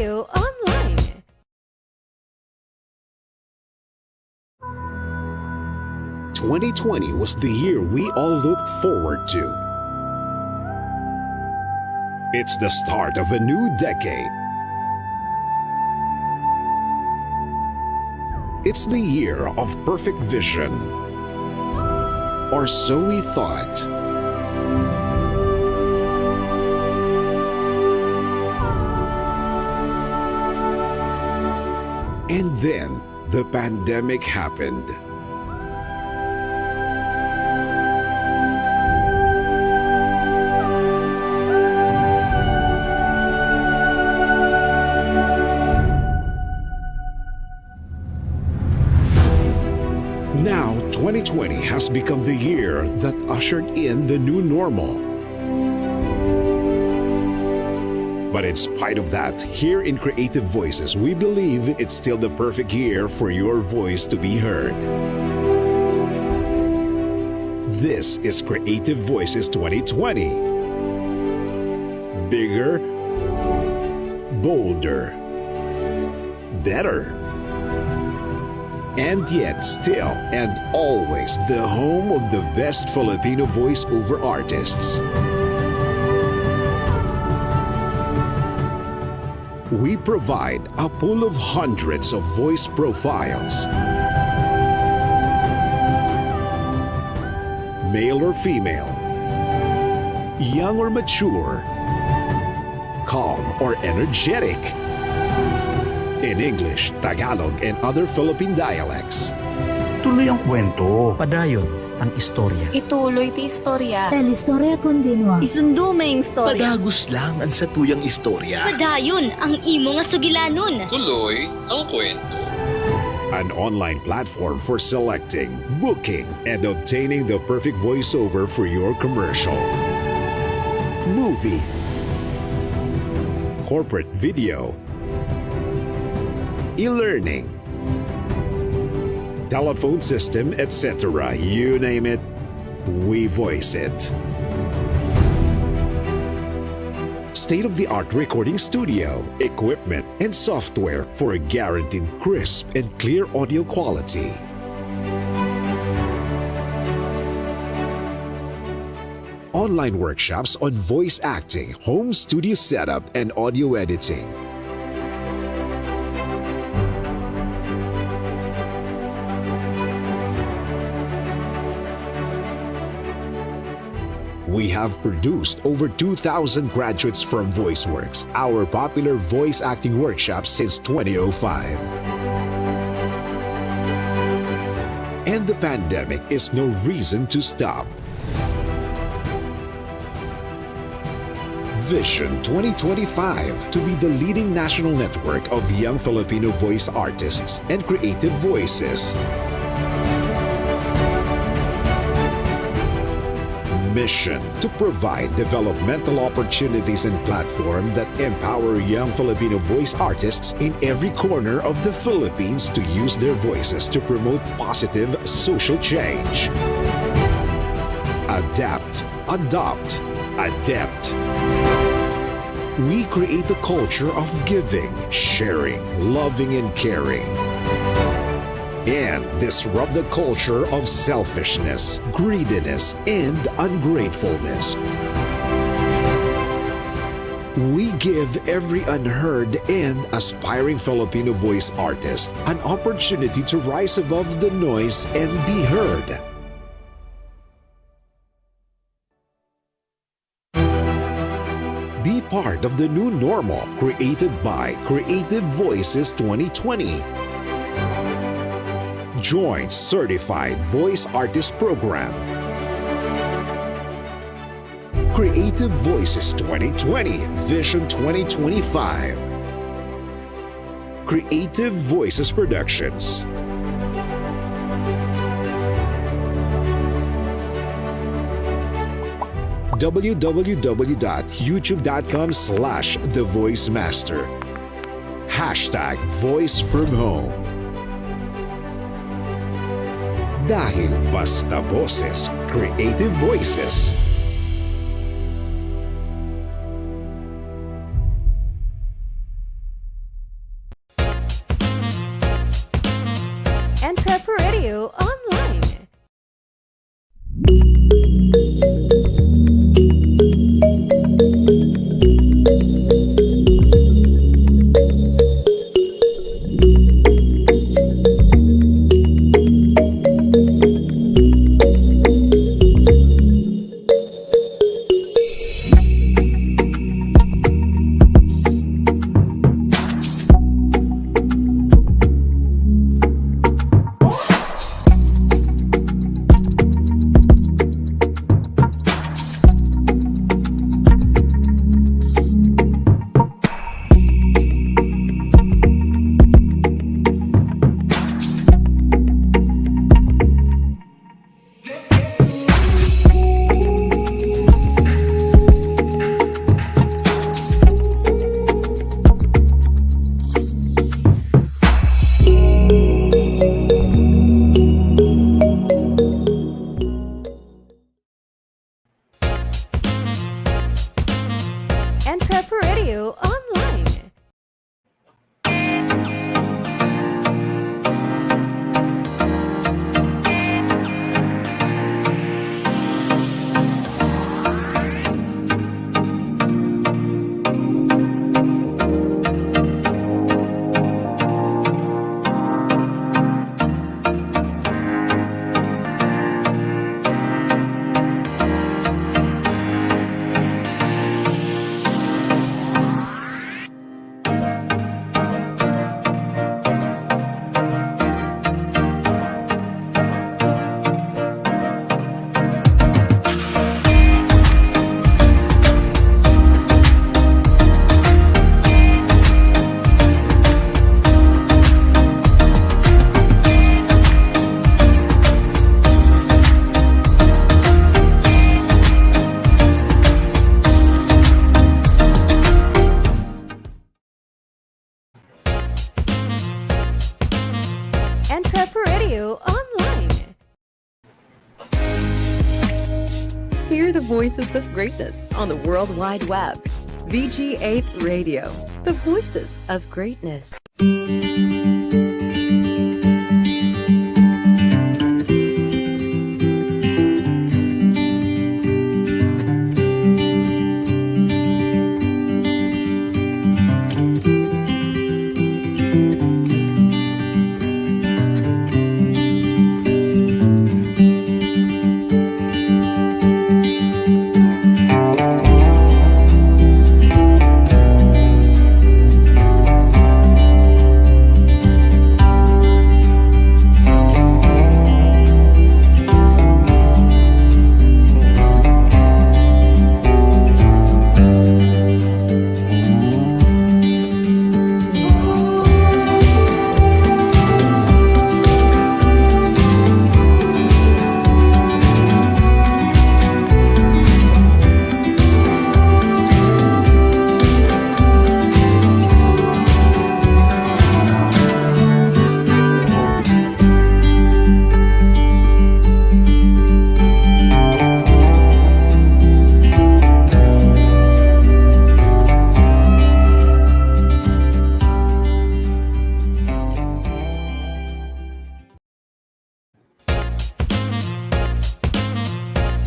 Radio Online. "2020 was the year we all looked forward to. It's the start of a new decade. It's the year of perfect vision. Or so we thought. And then the pandemic happened. Now, 2020 has become the year that ushered in the new normal. But in spite of that, here in Creative Voices, we believe it's still the perfect year for your voice to be heard. This is Creative Voices 2020. Bigger, bolder, better. And yet still and always the home of the best Filipino voice-over artists. We provide a pool of hundreds of voice profiles. Male or female, young or mature, calm or energetic. In English, Tagalog, and other Philippine dialects. Tuloy ang kwento. Padayon ang istorya. Ituloy ti istorya. Telestoria continua. Isundo may istorya. Padagos lang ang satuyang istorya. Padayon ang imo nga sugilanon. Tuloy ang kwento. An online platform for selecting, booking, and obtaining the perfect voiceover for your commercial, movie, corporate video, e-learning, telephone system, etc. You name it, we voice it. State-of-the-art recording studio, equipment, and software for a guaranteed crisp and clear audio quality. Online workshops on voice acting, home studio setup, and audio editing. We have produced over 2,000 graduates from VoiceWorks, our popular voice acting workshop since 2005. And the pandemic is no reason to stop. Vision 2025 to be the leading national network of young Filipino voice artists and creative voices. Mission to provide developmental opportunities and platform that empower young Filipino voice artists in every corner of the Philippines to use their voices to promote positive social change. Adapt, adopt, adept. We create a culture of giving, sharing, loving, and caring. And disrupt the culture of selfishness, greediness, and ungratefulness. We give every unheard and aspiring Filipino voice artist an opportunity to rise above the noise and be heard. Be part of the new normal created by Creative Voices 2020. Join Certified Voice Artist Program. Creative Voices 2020 Vision 2025. Creative Voices Productions. www.youtube.com/thevoicemaster. #VoiceFromHome. Dahil basta boses, Creative Voices. Hear the voices of greatness on the World Wide Web. VG8 Radio, the voices of greatness.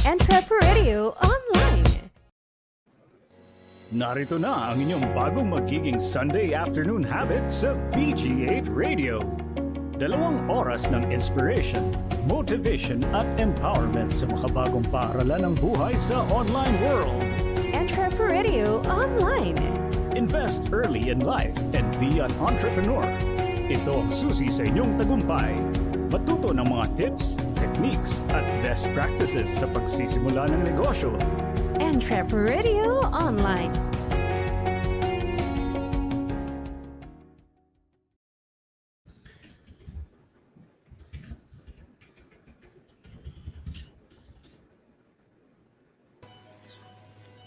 EntrepRadio Online. Narito na ang inyong bagong magiging Sunday afternoon habit sa VG8 Radio. 2 oras ng inspiration, motivation at empowerment sa makabagong paaralan ng buhay sa online world. EntrepRadio Online. Invest early in life and be an entrepreneur. Ito ang susi sa inyong tagumpay. Matuto ng mga tips, techniques at best practices sa pagsisimula ng negosyo. EntrepRadio Online.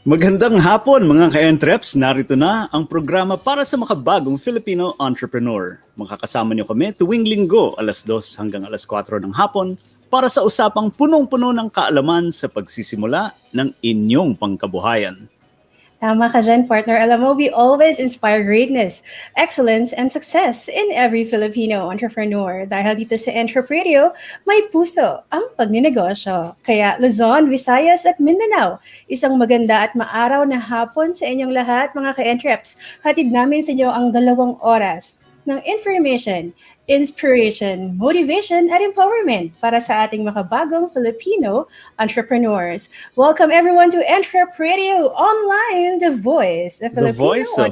Magandang hapon mga ka-entreps, narito na ang programa para sa makabagong Filipino entrepreneur. Makakasama niyo kami tuwing Linggo, alas 2 hanggang alas 4 ng hapon para sa usapang punong-puno ng kaalaman sa pagsisimula ng inyong pangkabuhayan. Tama ka dyan, partner. Alam mo, we always inspire greatness, excellence, and success in every Filipino entrepreneur. Dahil dito sa EntrepRadio, may puso ang pagnenegosyo. Kaya Luzon, Visayas at Mindanao, isang maganda at maaraw na hapon sa inyong lahat, mga ka-entreps. Hatid namin sa inyo ang 2 oras ng information, inspiration, motivation, at empowerment para sa ating makabagong Filipino entrepreneurs. Welcome everyone to EntrepRadio Online, the voice of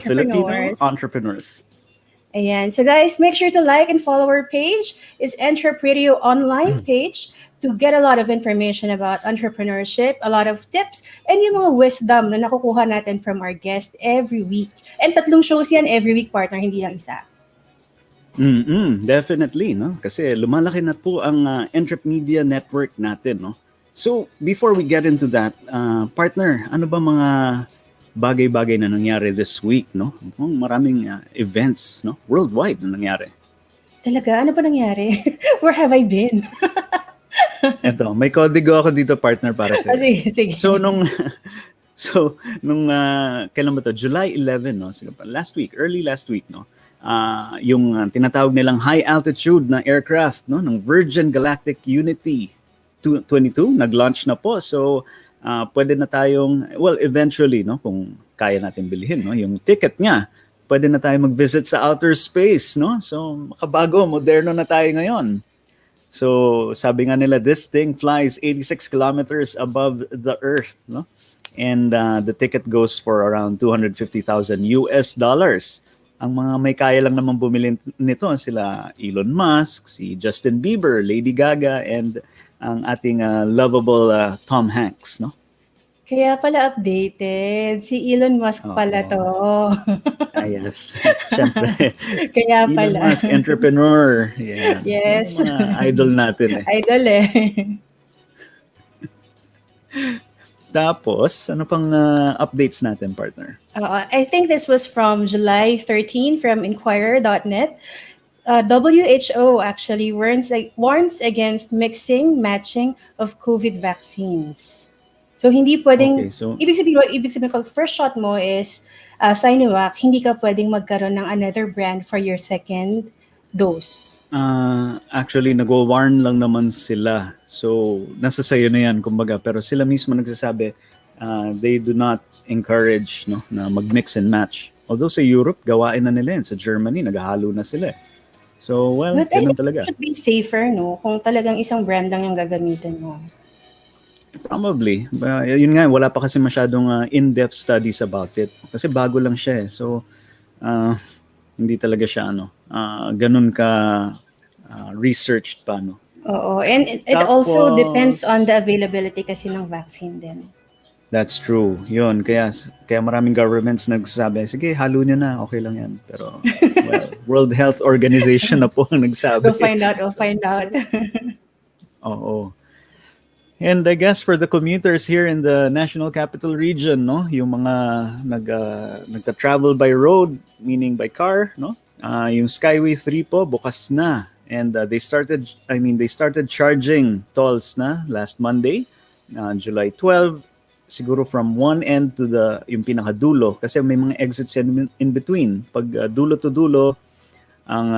Filipino entrepreneurs. Ayan. So guys, make sure to like and follow our page. It's EntrepRadio Online page to get a lot of information about entrepreneurship, a lot of tips, and yung mga wisdom na nakukuha natin from our guest every week. And 3 shows yan every week, partner, hindi lang isa. Definitely, no? Kasi lumalaki na po ang Entrep Media Network natin, no? So, before we get into that, partner, ano ba mga bagay-bagay na nangyari this week, no? Maraming events, no? Worldwide na nangyari. Talaga? Ano ba nangyari? Where have I been? Eto, may kodigo ako dito, partner, para sa Sige. So, nung kailan ba to? July 11, no? Early last week, no? Yung tinatawag nilang high altitude na aircraft, no, ng Virgin Galactic Unity 22 nag-launch na po. So pwede na tayong, well, eventually, no, kung kaya natin bilhin, no, yung ticket niya, pwede na tayong mag-visit sa outer space, no. So makabago, moderno na tayo ngayon. So sabi nga nila, this thing flies 86 kilometers above the earth, no, and the ticket goes for around $250,000 US. Ang mga may kaya lang naman bumili nito sila Elon Musk, si Justin Bieber, Lady Gaga, and ang ating lovable Tom Hanks, no? Kaya pala updated. Si Elon Musk pala to. Yes. Siyempre. Kaya pala. Elon Musk, entrepreneur. Yeah. Yes. Mga idol natin eh. Idol eh. Tapos, ano pang updates natin, partner? I think this was from July 13 from Inquirer.net. WHO actually warns against mixing, matching of COVID vaccines. So hindi pwedeng, Okay, so ibig sabihin pag first shot mo is Sinovac, hindi ka pwedeng magkaroon ng another brand for your second dose. actually nag-warn lang naman sila. So nasa sayo na yan kumbaga, pero sila mismo nagsasabi they do not encourage no na mag-mix and match. Although sa Europe gawain na nila yan, sa Germany naghahalo na sila. So well, But I ganun think talaga. it should be safer, no? Kung talagang isang brand lang yung gagamitin mo. Probably. Yun nga, wala pa kasi masyadong in-depth studies about it. Kasi bago lang siya eh. So, hindi talaga siya ganun ka researched pa. No? Oo. And it also depends on the availability kasi ng vaccine din. That's true. Yun. Kaya maraming governments nagsasabi, sige, halo nyo na. Okay lang yan. Pero, well, World Health Organization na po ang nagsabi. We'll find out. Oo. And I guess for the commuters here in the National Capital Region, no, yung mga nagta-travel by road, meaning by car, no, yung Skyway 3 po bukas na, and they started charging tolls na last Monday, July 12, siguro from one end to yung pinakadulo, kasi may mga exits in between. Pag dulo to dulo, ang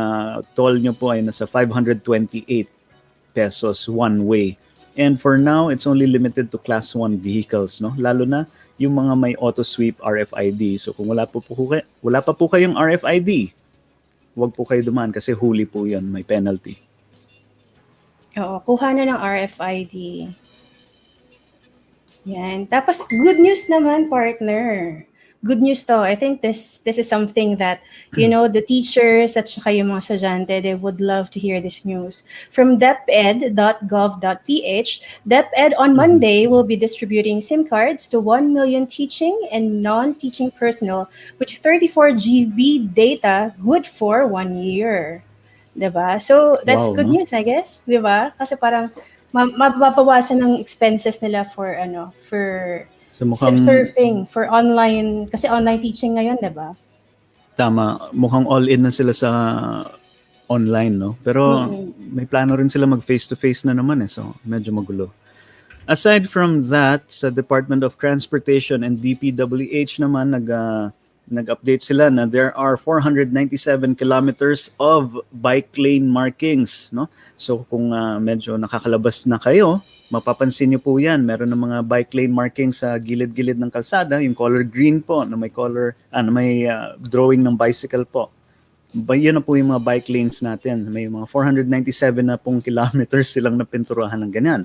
toll nyo po ay nasa 528 pesos one way. And for now, it's only limited to Class 1 vehicles, no? Lalo na yung mga may auto-sweep RFID. So kung wala pa po kayong RFID, huwag po kayo dumaan kasi huli po yan, may penalty. Oo, kuha na ng RFID. Yan. Tapos, good news naman, partner. Good news to. I think this is something that, the teachers at saka yung mga estudyante, they would love to hear this news. From deped.gov.ph, DepEd on Monday will be distributing SIM cards to 1 million teaching and non-teaching personnel with 34 GB data good for 1 year. Diba? So, that's Wow, good no? news, I guess. Diba? Kasi parang mababawasan ng expenses nila for So mukhang surfing, for online, kasi online teaching ngayon, diba? tama, mukhang all-in na sila sa online, no? Pero may plano rin sila mag face-to-face na naman eh, so medyo magulo. Aside from that, sa Department of Transportation and DPWH naman, nag-update sila na there are 497 kilometers of bike lane markings, no? So kung medyo nakakalabas na kayo, mapapansin niyo po yan. Meron ng mga bike lane markings sa gilid-gilid ng kalsada, yung color green po na may drawing ng bicycle po. Yan na po yung mga bike lanes natin. May mga 497 na pong kilometers silang napinturahan ng ganyan.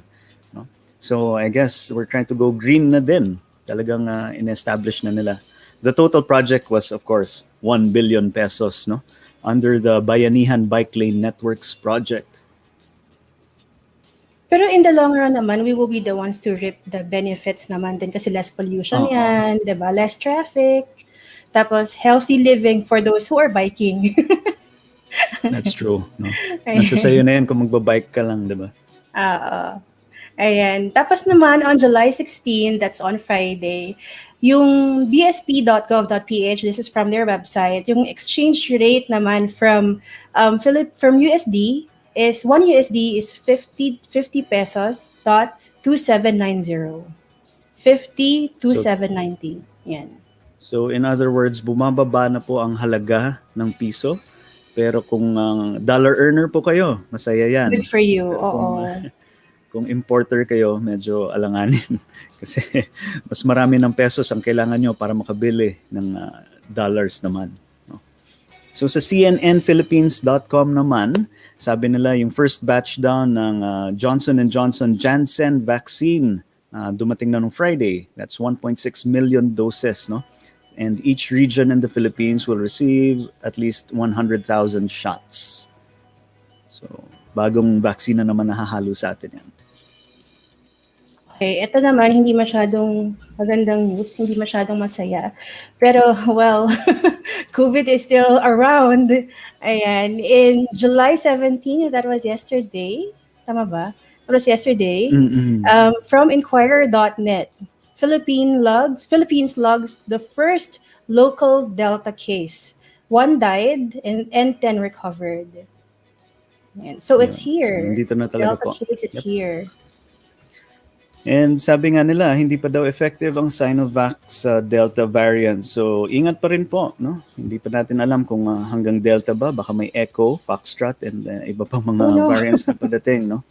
No? So I guess we're trying to go green na din. Talagang in-establish na nila. The total project was, of course, 1 billion pesos, no? Under the Bayanihan Bike Lane Networks project. Pero in the long run naman, we will be the ones to reap the benefits naman din kasi less pollution yan, diba? Less traffic. Tapos healthy living for those who are biking. That's true. No? Nasa sayo na yan kung magbabike ka lang, diba? Ayan. Tapos naman on July 16, that's on Friday, yung bsp.gov.ph, this is from their website, yung exchange rate naman from USD is 1 USD is 50 pesos .2790. 50,2790. Yan. So in other words, bumababa na po ang halaga ng piso. Pero kung dollar earner po kayo, masaya yan. Good for you. Pero Oo. Kung importer kayo, medyo alanganin. Kasi mas marami ng pesos ang kailangan nyo para makabili ng dollars naman. No? So sa cnnphilippines.com naman, sabi nila yung first batch daw ng Johnson & Johnson Janssen vaccine dumating na nung Friday. That's 1.6 million doses, no? And each region in the Philippines will receive at least 100,000 shots. So, bagong vaccine na naman nahahalo sa atin yan. Okay, ito naman, hindi masyadong magandang news, hindi masyadong masaya. Pero, well, COVID is still around. Ayan, in July 17, that was yesterday. Tama ba? That was yesterday. From Inquirer.net, Philippines logs the first local Delta case. 1 died and 10 recovered. Ayan. So it's here. So, nandito na talaga Delta po. case is here. And sabi nga nila, hindi pa daw effective ang Sinovac sa Delta variant. So, ingat pa rin po, no? Hindi pa natin alam kung hanggang Delta ba, baka may Echo, Foxtrot, and iba pang mga variants na padating, no?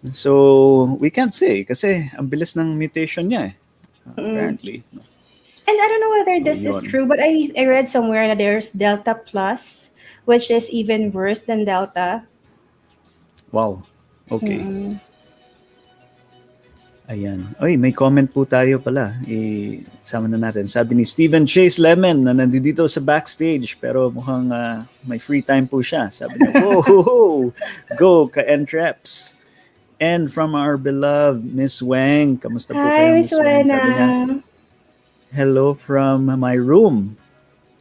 So, we can't say kasi ang bilis ng mutation niya apparently. No? And I don't know whether this is true, but I read somewhere that there's Delta Plus, which is even worse than Delta. Wow. Okay. Ayan. Oy, may comment po tayo pala. Sama na natin. Sabi ni Steven Chase Lemon na nandito sa backstage pero mukhang may free time po siya. Sabi niya, whoa, go ka-entreps. And from our beloved Miss Wang. Kamusta po kayo, Miss Wang? Sabi niya, Wena. hello from my room.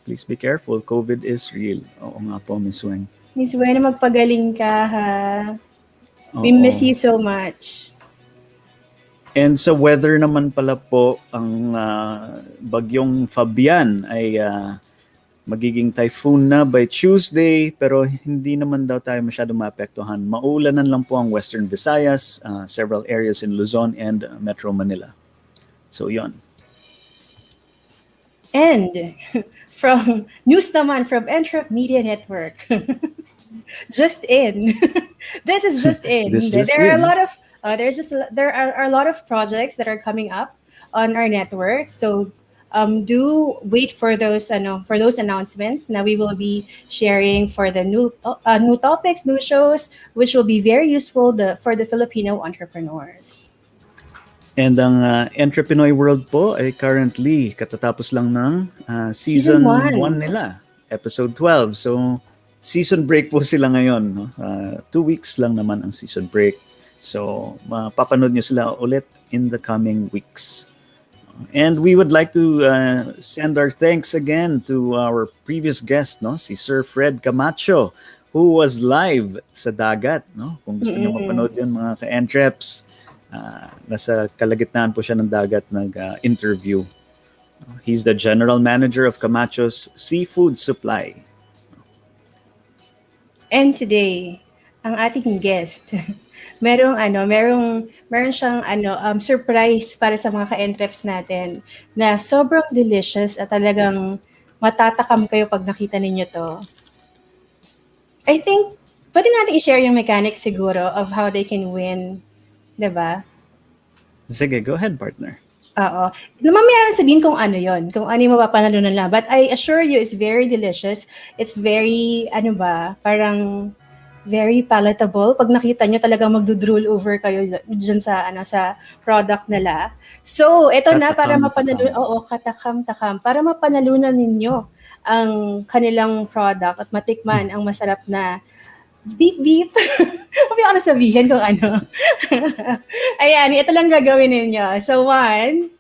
Please be careful. COVID is real. Oo nga po, Miss Wang. Miss Wena, magpagaling ka, ha? We Oo. miss you so much. And sa weather naman pala po, ang bagyong Fabian ay magiging typhoon na by Tuesday, pero hindi naman daw tayo masyadong maapektuhan. Maulanan lang po ang Western Visayas, several areas in Luzon and Metro Manila. So yon. And from news naman from Entrep Media Network. Just in. This is just in. There are a lot of there are a lot of projects that are coming up on our network. So do wait for those announcements. Now we will be sharing for the new topics, new shows, which will be very useful for the Filipino entrepreneurs. And ang Entrepreneur World po ay currently katatapos lang ng season 1 nila, episode 12. So season break po sila ngayon. No? 2 weeks lang naman ang season break. So mapapanood nyo sila ulit in the coming weeks. And we would like to send our thanks again to our previous guest, no, si Sir Fred Camacho, who was live sa dagat. No? Kung gusto nyo mapanood yun, mga ka-entreps, nasa kalagitnaan po siya ng dagat nag-interview. He's the general manager of Camacho's Seafood Supply. And today, ang ating guest, meron siyang surprise para sa mga ka-entreps natin na sobrang delicious at talagang matatakam kayo pag nakita ninyo to. I think pwede natin i-share yung mechanics siguro of how they can win, 'di ba? Sige, go ahead, partner. Oo. Mamaya sabihin kung ano yon, kung ano yung mapapanalunan lang. But I assure you, it's very delicious. It's very, parang very palatable. Pag nakita nyo, talagang magdudrool over kayo dyan sa product nila. So, ito na para mapanalunan. Oo, katakam-takam. Para mapanalunan ninyo ang kanilang product at matikman ang masarap na beep-beep. Huwag ako na sabihin kung ano. Ayan, ito lang gagawin ninyo. So, 1,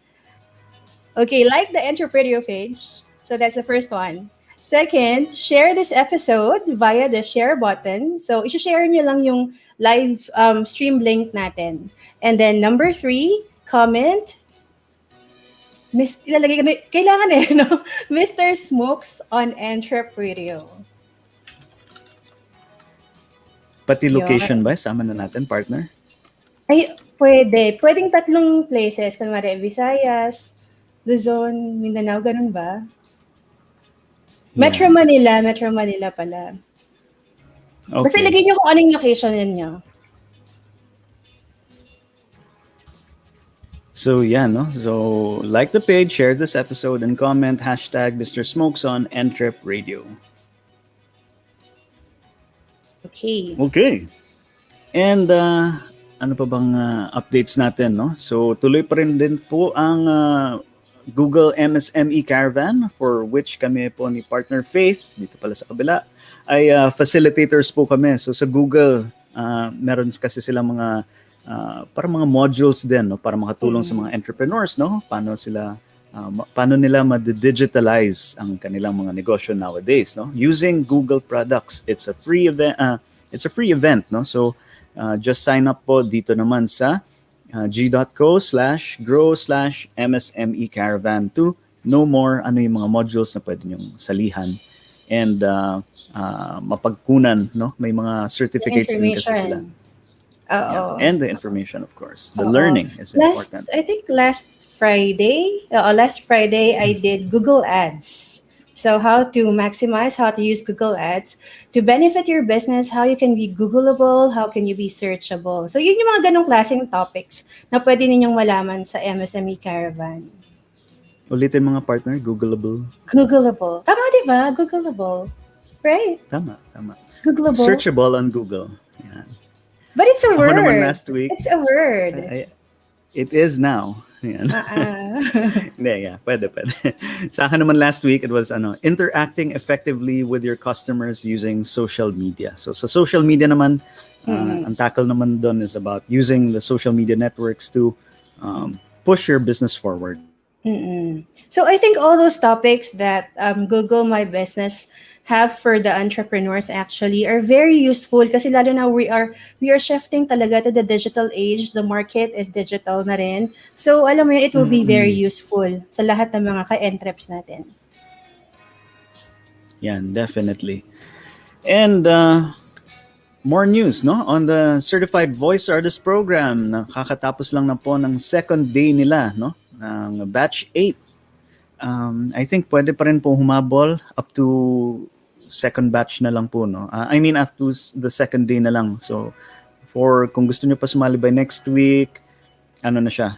okay, like the EntrepRadio page. So, that's the first one. Second, share this episode via the share button. So, i-share nyo lang yung live stream link natin. And then, number 3, comment. Kailangan no? Mr. Smokes on EntrepRadio. Pati location ba? Sama na natin, partner? Ay, pwede. Pwedeng 3 places. Kunwari, Visayas, Luzon, Mindanao, ganun ba? Yeah. Metro Manila pala. Okay. Basta ilagay nyo kung anong location ninyo. So, no? So, like the page, share this episode, and comment hashtag Mr. Smokes on EntrepRadio. Okay. And ano pa bang updates natin, no? So tuloy pa rin din po ang Google MSME Caravan, for which kami po ni Partner Faith, dito pala sa kabila, ay facilitators po kami. So sa Google, meron kasi silang mga parang mga modules din, no, para makatulong sa mga entrepreneurs, no? Paano nila ma-digitalize ang kanilang mga negosyo nowadays, no? Using Google products. It's a free event, no? So just sign up po dito naman sa g.co/grow/MSME Caravan to know more ano yung mga modules na pwede nyong salihan and mapagkunan, no? May mga certificates din kasi sila. Oo. And the information, of course. The learning is important. I think last Friday, I did Google Ads. So how to maximize, how to use Google Ads to benefit your business, how you can be Googleable, how can you be searchable. So yun yung mga ganong klaseng topics na pwede ninyong malaman sa MSME Caravan. Ulitin mga partner, Googleable. Googleable. Tama, di ba? Googleable. Right? Tama. Googleable. Searchable on Google. Yan. But it's a Ako word. naman last week. It's a word. It is now. Yan. Hindi, pwede. Sa akin naman last week, it was interacting effectively with your customers using social media. So sa social media naman, ang tackle naman doon is about using the social media networks to push your business forward. So I think all those topics that Google My Business have for the entrepreneurs actually are very useful kasi lalo na we are shifting talaga to the digital age. The market is digital na rin. So alam mo yun, it will be very useful sa lahat ng mga ka-entreps natin. Yan, definitely. And more news, no? On the Certified Voice Artist Program, nakakatapos lang na po ng second day nila, no? Ng batch 8. I think pwede pa rin po humabol up to second batch na lang po, no? Up to the second day na lang. So, kung gusto nyo pa sumali by next week, na siya?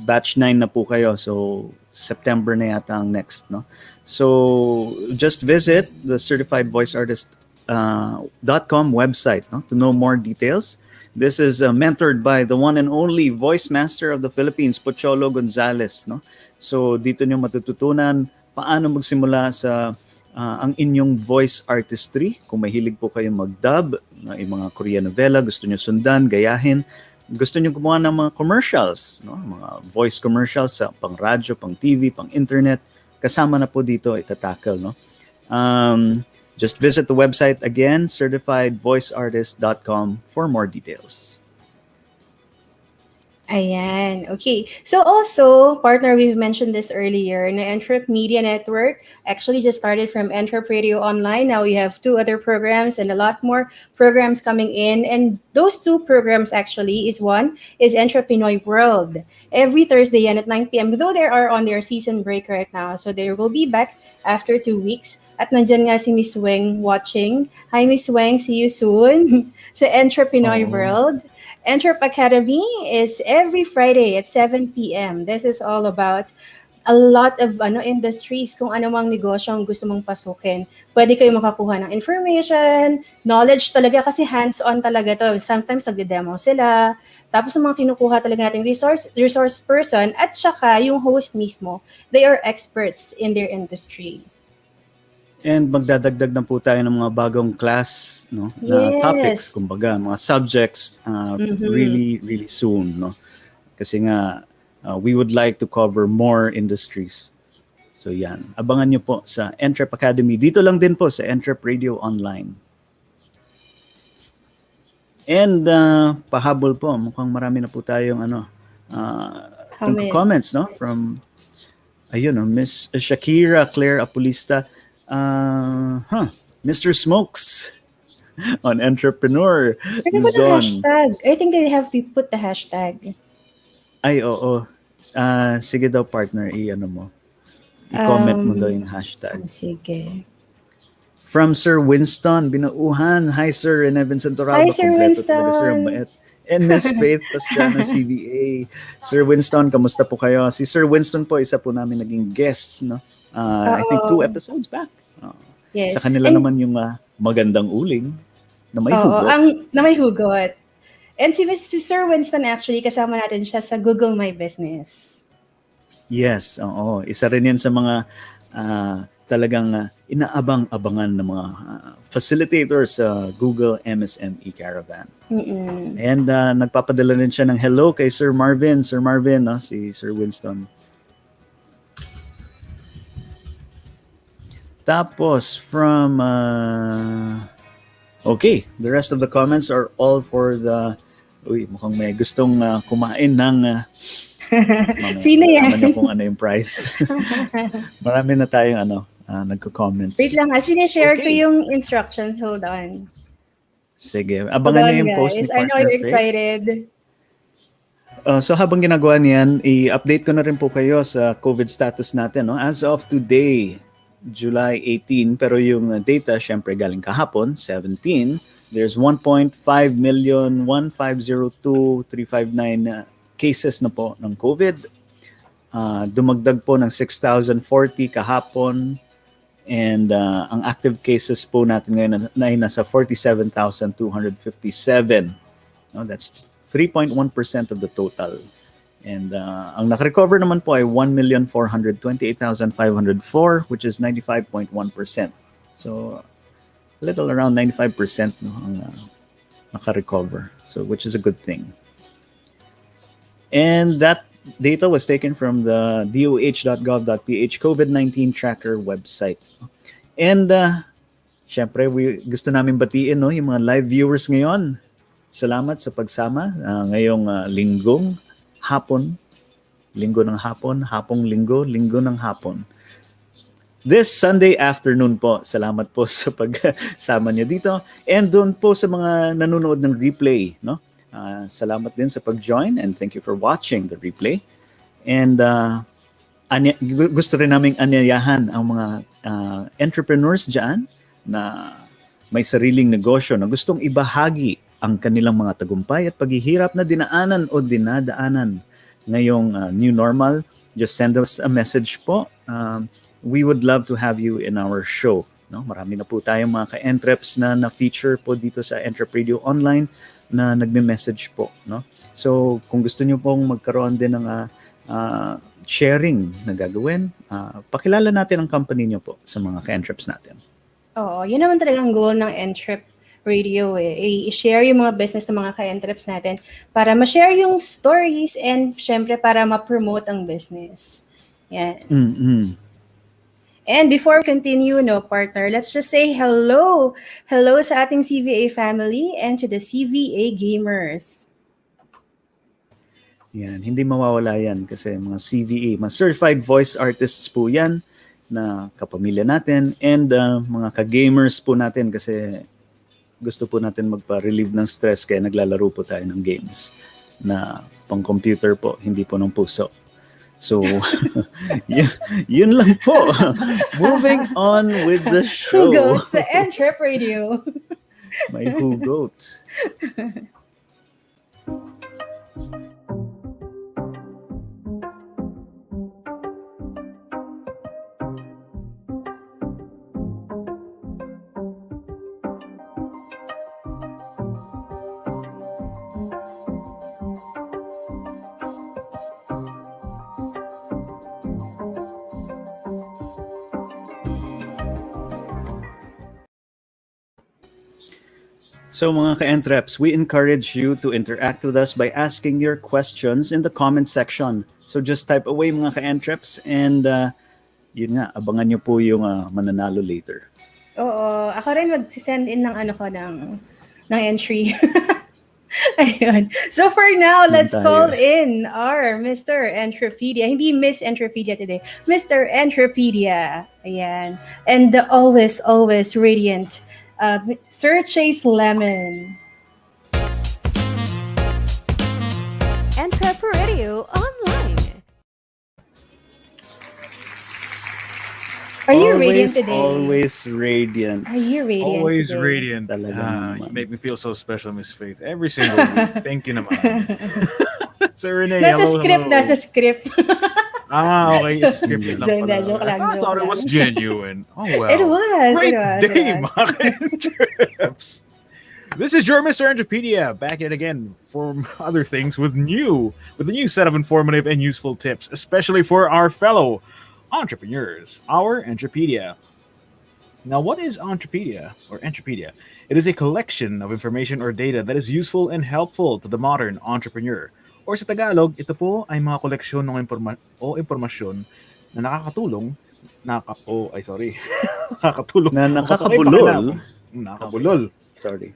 Batch 9 na po kayo. So, September na yata ang next, no? So, just visit the certifiedvoiceartist.com website, no? To know more details. This is mentored by the one and only voice master of the Philippines, Pocholo Gonzalez, no? So, dito nyo matututunan paano magsimula sa ang inyong voice artistry. Kung mahilig po kayo mag-dub, yung mga Korean novela, gusto nyo sundan, gayahin, gusto nyo gumawa ng mga commercials, no? Mga voice commercials sa pang radyo, pang TV, pang internet, kasama na po dito itatackle, no? Just visit the website again, certifiedvoiceartist.com for more details. Ayan. Okay. So also, partner, we've mentioned this earlier, na Entrep Media Network actually just started from EntrepRadio Online. Now we have 2 other programs and a lot more programs coming in. And those 2 programs actually one is Entrepreneur World. Every Thursday yan at 9 p.m. Though they are on their season break right now. So they will be back after 2 weeks. At nandyan nga si Miss Weng watching. Hi Miss Weng, see you soon sa Entrepreneur World. Entrep Academy is every Friday at 7 p.m. This is all about a lot of industries, kung ano mang negosyo ang gusto mong pasukin. Pwede kayo makakuha ng information, knowledge talaga kasi hands-on talaga to. Sometimes nagde-demo sila. Tapos ang mga kinukuha talaga nating resource person at saka yung host mismo, they are experts in their industry. And magdadagdag na po tayo ng mga bagong class, no? Na topics, kumbaga, mga subjects really, really soon, no? Kasi nga, we would like to cover more industries. So yan, abangan nyo po sa Entrep Academy. Dito lang din po sa EntrepRadio Online. And pahabol po, mukhang marami na po tayong comments, no? From, Miss Shakira Claire Apulista. Mr. Smokes on Entrepreneur Zone. Hashtag. I think they have to put the hashtag. Ay, oo. Sige daw, partner, i-comment mo daw yung hashtag. Sige. From Sir Winston, Binauhan. Hi, Sir Rene Vincent Toralba. Hi, Sir Winston. Sir Mait. And Miss Faith Pastrana, CBA. Sir Winston, kamusta po kayo? Si Sir Winston po, isa po namin naging guests, no? I think 2 episodes back. Yes. Sa kanila naman yung magandang uling na may hugot. Na may hugot. And si Sir Winston actually, kasama natin siya sa Google My Business. Yes, oo. Isa rin yan sa mga talagang inaabang-abangan ng mga facilitators sa Google MSME Caravan. And nagpapadala rin siya ng hello kay Sir Marvin. Sir Marvin, no? Si Sir Winston. Tapos from okay, the rest of the comments are all for the mukhang may gustong kumain ng sino yan? Alam niyo kung ano yung price. Marami na tayong nagko-comments. Wait lang, actually share ko yung instructions. Hold on. Sige, Hold abangan on, niyo yung post ni guys. I know Partner you're Faith. excited. So habang ginagawa niyan, i-update ko na rin po kayo sa COVID status natin. No? As of today, July 18, pero yung data, syempre galing kahapon, 17, there's 1.5 million, 1502359 cases na po ng COVID. Dumagdag po ng 6,040 kahapon. And ang active cases po natin ngayon ay nasa 47,257. No, that's 3.1% of the total. And ang nakarecover naman po ay 1,428,504, which is 95.1%. So a little around 95% no, ang nakarecover, so which is a good thing. And that data was taken from the doh.gov.ph COVID-19 tracker website. And syempre, gusto namin batiin no, yung mga live viewers ngayon. Salamat sa pagsama ngayong linggong hapon. Linggo ng hapon, hapong linggo, linggo ng hapon. This Sunday afternoon po, salamat po sa pagsama niyo dito. And doon po sa mga nanonood ng replay, no? Salamat din sa pag-join and thank you for watching the replay. And gusto rin naming anyayahan ang mga entrepreneurs dyan na may sariling negosyo na gustong ibahagi ang kanilang mga tagumpay at paghihirap na dinaanan o dinadaanan ngayong new normal. Just send us a message po. We would love to have you in our show. No? Marami na po tayong mga ka-entreps na na-feature po dito sa EntrepRadio Online na nagme-message po. No? So kung gusto niyo pong magkaroon din ng sharing na gagawin, pakilala natin ang company niyo po sa mga ka-entreps natin. Oo, yun naman talaga ang goal ng EntrepRadio i-share yung mga business ng mga ka-entreps natin para ma-share yung stories and syempre para ma-promote ang business. Yan. Mm-hmm. And before we continue, no, partner, let's just say hello. Hello sa ating CVA family and to the CVA gamers. Yan, hindi mawawala yan kasi mga CVA, mga certified voice artists po yan na kapamilya natin and mga ka-gamers po natin kasi gusto po natin magpa-relieve ng stress kaya naglalaro po tayo ng games na pang-computer po, hindi po ng puso. So, yun lang po. Moving on with the show. Hugot sa EntrepRadio. May hugot. So mga ka-entreps, we encourage you to interact with us by asking your questions in the comment section. So just type away mga ka-entreps and yun nga, abangan nyo po yung mananalo later. Oo, ako rin mag-send in ng ng entry. Ayun. So for now, let's call in our Mr. Entrepedia. Hindi Miss Entrepedia today. Mr. Entrepedia. Ayan. And the always radiant Sir Chase Lemon. EntrepRadio Online. Are you radiant today? Always radiant. Are you radiant Always today? radiant. You make me feel so special, Miss Faith. Every single week. Thank you naman. Sir Renee, Nasa script. Okay. Scripted lang pala. Joke lang. I thought it was genuine. Oh, well. It was. Great day, mga ka-entreps. This is your Mr. Entrepedia, back yet again for other things with a new set of informative and useful tips, especially for our fellow entrepreneurs, our Entrepedia. Now, what is Entrepedia or Entrepedia? It is a collection of information or data that is useful and helpful to the modern entrepreneur. Or sa Tagalog, ito po ay mga koleksyon ng impormasyon na nakakatulong, nakakabulol. Sorry.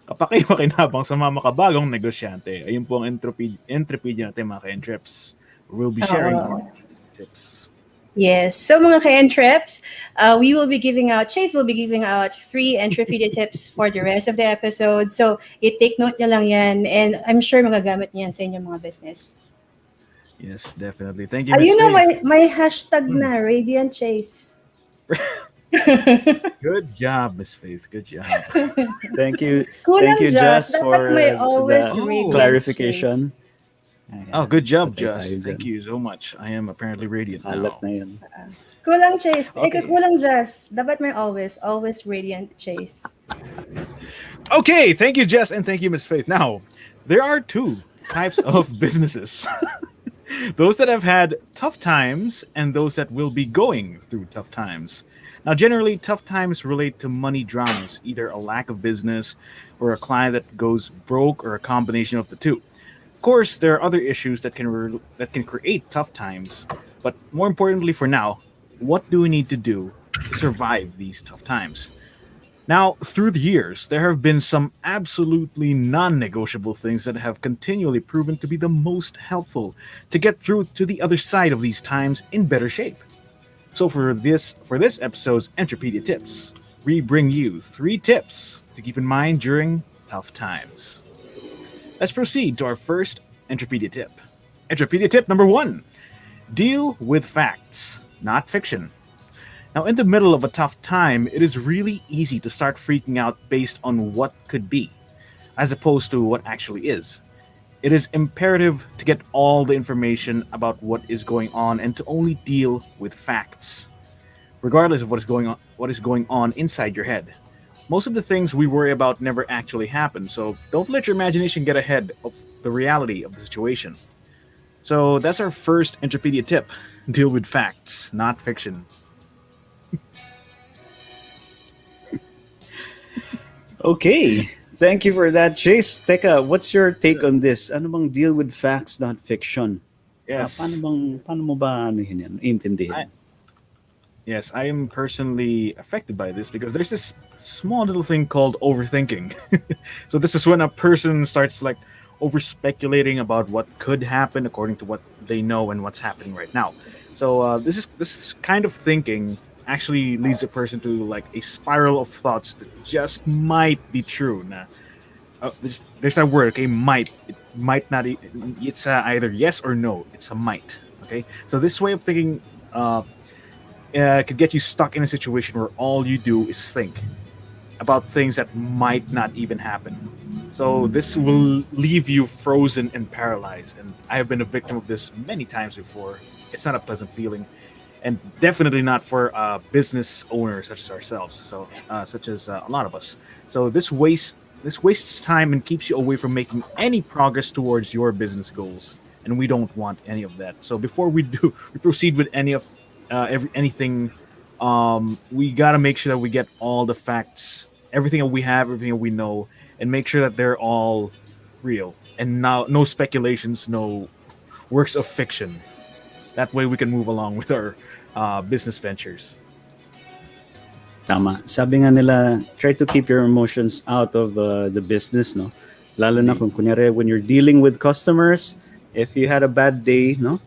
Kapaki-makinabang sa mga makabagong negosyante. Ayun po ang Entrepedia natin mga ka-entreps. We'll be sharing more tips. Yes. So mga ka-entreps, Chase will be giving out 3 Entrepreneurship tips for the rest of the episode. So, take note nyo lang yan and I'm sure magagamit niyan sa inyong mga business. Yes, definitely. Thank you, Miss Ayun na, Faith. may hashtag na, Radiant Chase. Good job, Miss Faith. Good job. Thank you. Kulang, Thank you, Jess. Jess, Dapat for may always the radiant clarification. Oh, good job, Patay Just. tayo Thank dyan. you so much. I am apparently radiant Alat now. na yun. Kulang, Chase. Okay. Kulang, Jess. Dapat may always Radiant Chase. Okay, thank you, Jess, and thank you, Miss Faith. Now, there are 2 types of businesses. Those that have had tough times and those that will be going through tough times. Now, generally, tough times relate to money dramas, either a lack of business or a client that goes broke or a combination of the two. Of course, there are other issues that can create tough times, but more importantly for now, what do we need to do to survive these tough times? Now, through the years, there have been some absolutely non-negotiable things that have continually proven to be the most helpful to get through to the other side of these times in better shape. So for this episode's EntrepRadio Tips, we bring you 3 tips to keep in mind during tough times. Let's proceed to our first EntrepRadio tip. EntrepRadio tip number 1: deal with facts, not fiction. Now, in the middle of a tough time, it is really easy to start freaking out based on what could be, as opposed to what actually is. It is imperative to get all the information about what is going on and to only deal with facts, regardless of what is going on inside your head. Most of the things we worry about never actually happen, so don't let your imagination get ahead of the reality of the situation. So that's our first EntrepRadio tip: deal with facts, not fiction. Okay. Thank you for that, Chase. Teka, what's your take on this? Ano bang deal with facts, not fiction? Yes. Paano mo ba intindihin? Yes, I am personally affected by this because there's this small little thing called overthinking. So this is when a person starts like over speculating about what could happen according to what they know and what's happening right now. So this kind of thinking actually leads a person to like a spiral of thoughts that just might be true. There's that word, okay? Might. It might not. It's either yes or no. It's a might. Okay. So this way of thinking could get you stuck in a situation where all you do is think about things that might not even happen. So this will leave you frozen and paralyzed. And I have been a victim of this many times before. It's not a pleasant feeling. And definitely not for business owners such as ourselves, such as a lot of us. So this wastes time and keeps you away from making any progress towards your business goals, and we don't want any of that. So before we proceed with anything, we gotta make sure that we get all the facts, everything that we have, everything that we know, and make sure that they're all real and no speculations, no works of fiction. That way we can move along with our business ventures. Tama. Sabi nga nila, try to keep your emotions out of the business, no? Lalo na kung kunyari, when you're dealing with customers, if you had a bad day, no?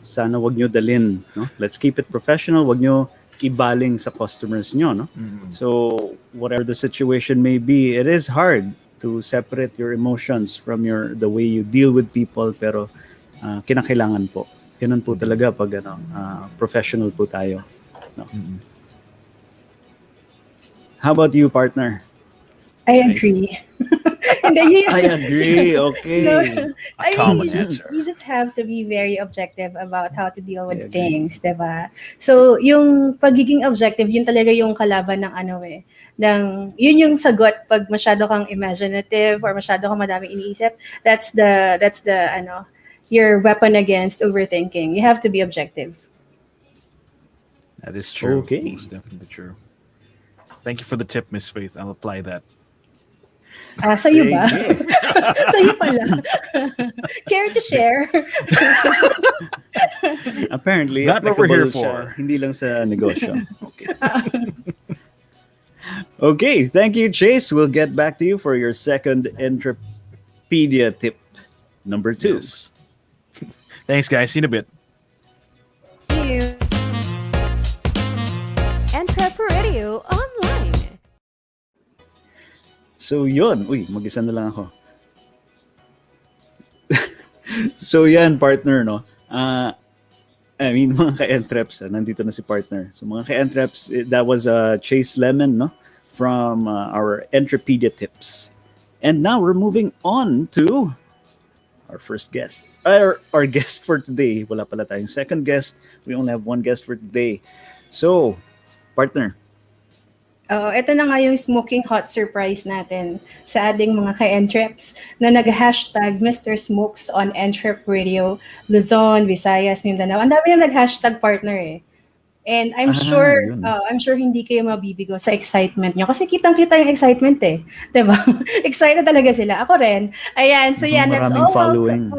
Sana wag nyo dalin, no? Let's keep it professional. Wag nyo ibaling sa customers nyo, no? Mm-hmm. So, whatever the situation may be, it is hard to separate your emotions from the way you deal with people, pero kinakailangan po. Ganun po talaga pag professional po tayo. No? Mm-hmm. How about you, partner? I agree. I agree. Okay. No, I common mean, answer. you just have to be very objective about how to deal with things, diba? So, yung pagiging objective, yun talaga yung kalaban ng yun yung sagot pag masyado kang imaginative or masyado kang madaming iniisip. That's the your weapon against overthinking. You have to be objective. That is true. Okay. Most definitely true. Thank you for the tip, Miss Faith. I'll apply that. Sa'yo ba? Sa'yo pala. Care to share? Apparently, Not what we're here applicable siya, for. hindi lang sa negosyo. Okay. Okay, thank you, Chase. We'll get back to you for your second EntrepRadio tip, number 2. Yes. Thanks, guys. See you in a bit. Thank you. So yun, mag-isa na lang ako. So yan, partner, no? Mga ka-entreps, nandito na si partner. So mga ka-entreps, that was Chase Lemon, no? From our EntrepRadio tips. And now we're moving on to our first guest. Our guest for today. Wala pala tayong second guest. We only have one guest for today. So, partner. Ito na nga yung smoking hot surprise natin sa ating mga ka-entreps na nag-hashtag Mr. Smokes on EntrepRadio, Luzon, Visayas, Mindanao. Ang dami na nag-hashtag, partner eh. And I'm sure hindi kayo mabibigo sa excitement nyo. Kasi kitang-kita yung excitement eh. Diba? Excited talaga sila. Ako rin. Ayan, so yan, let's all following.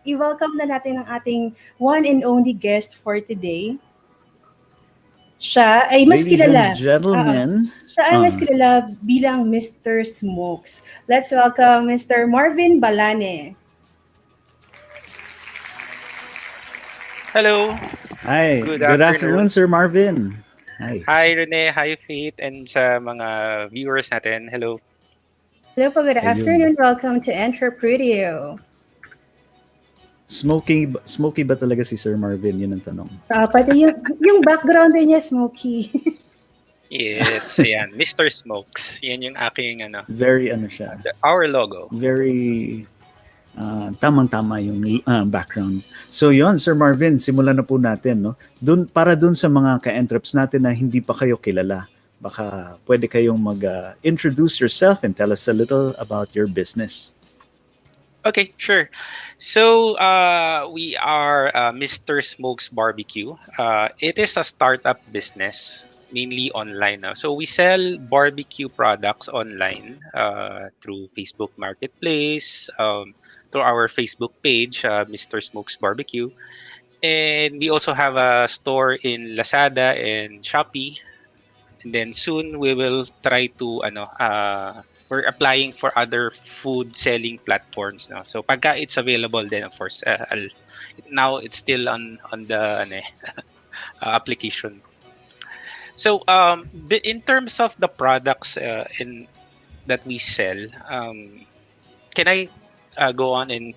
I-welcome na natin ang ating one and only guest for today. Siya ay mas kilala. Ladies and gentlemen. Siya ay mas kilala bilang Mr. Smokes. Let's welcome Mr. Marvin Balane. Hello. Hi. Good afternoon, Sir Marvin. Hi. Hi, Rene. Hi, Faith. And sa mga viewers natin, hello. Hello po, good afternoon. Welcome to EntrepRadio. Smoky ba talaga si Sir Marvin? Yun ang tanong. Pati yung background niya, smoky. Yes, ayan. Mr. Smokes. Yan yung aking, Very, siya. Our logo. Very, tamang-tama yung background. So yun, Sir Marvin, simulan na po natin, no? Para dun sa mga ka-entreps natin na hindi pa kayo kilala, baka pwede kayong mag-introduce yourself and tell us a little about your business. Okay, sure. So, we are Mr. Smokes Barbecue. It is a startup business, mainly online. So, we sell barbecue products online through Facebook Marketplace, through our Facebook page, Mr. Smokes Barbecue. And we also have a store in Lazada and Shopee. And then soon, we will try to, we're applying for other food selling platforms now. So pagka it's available, then of course, now it's still on the application. So in terms of the products that we sell, can I go on and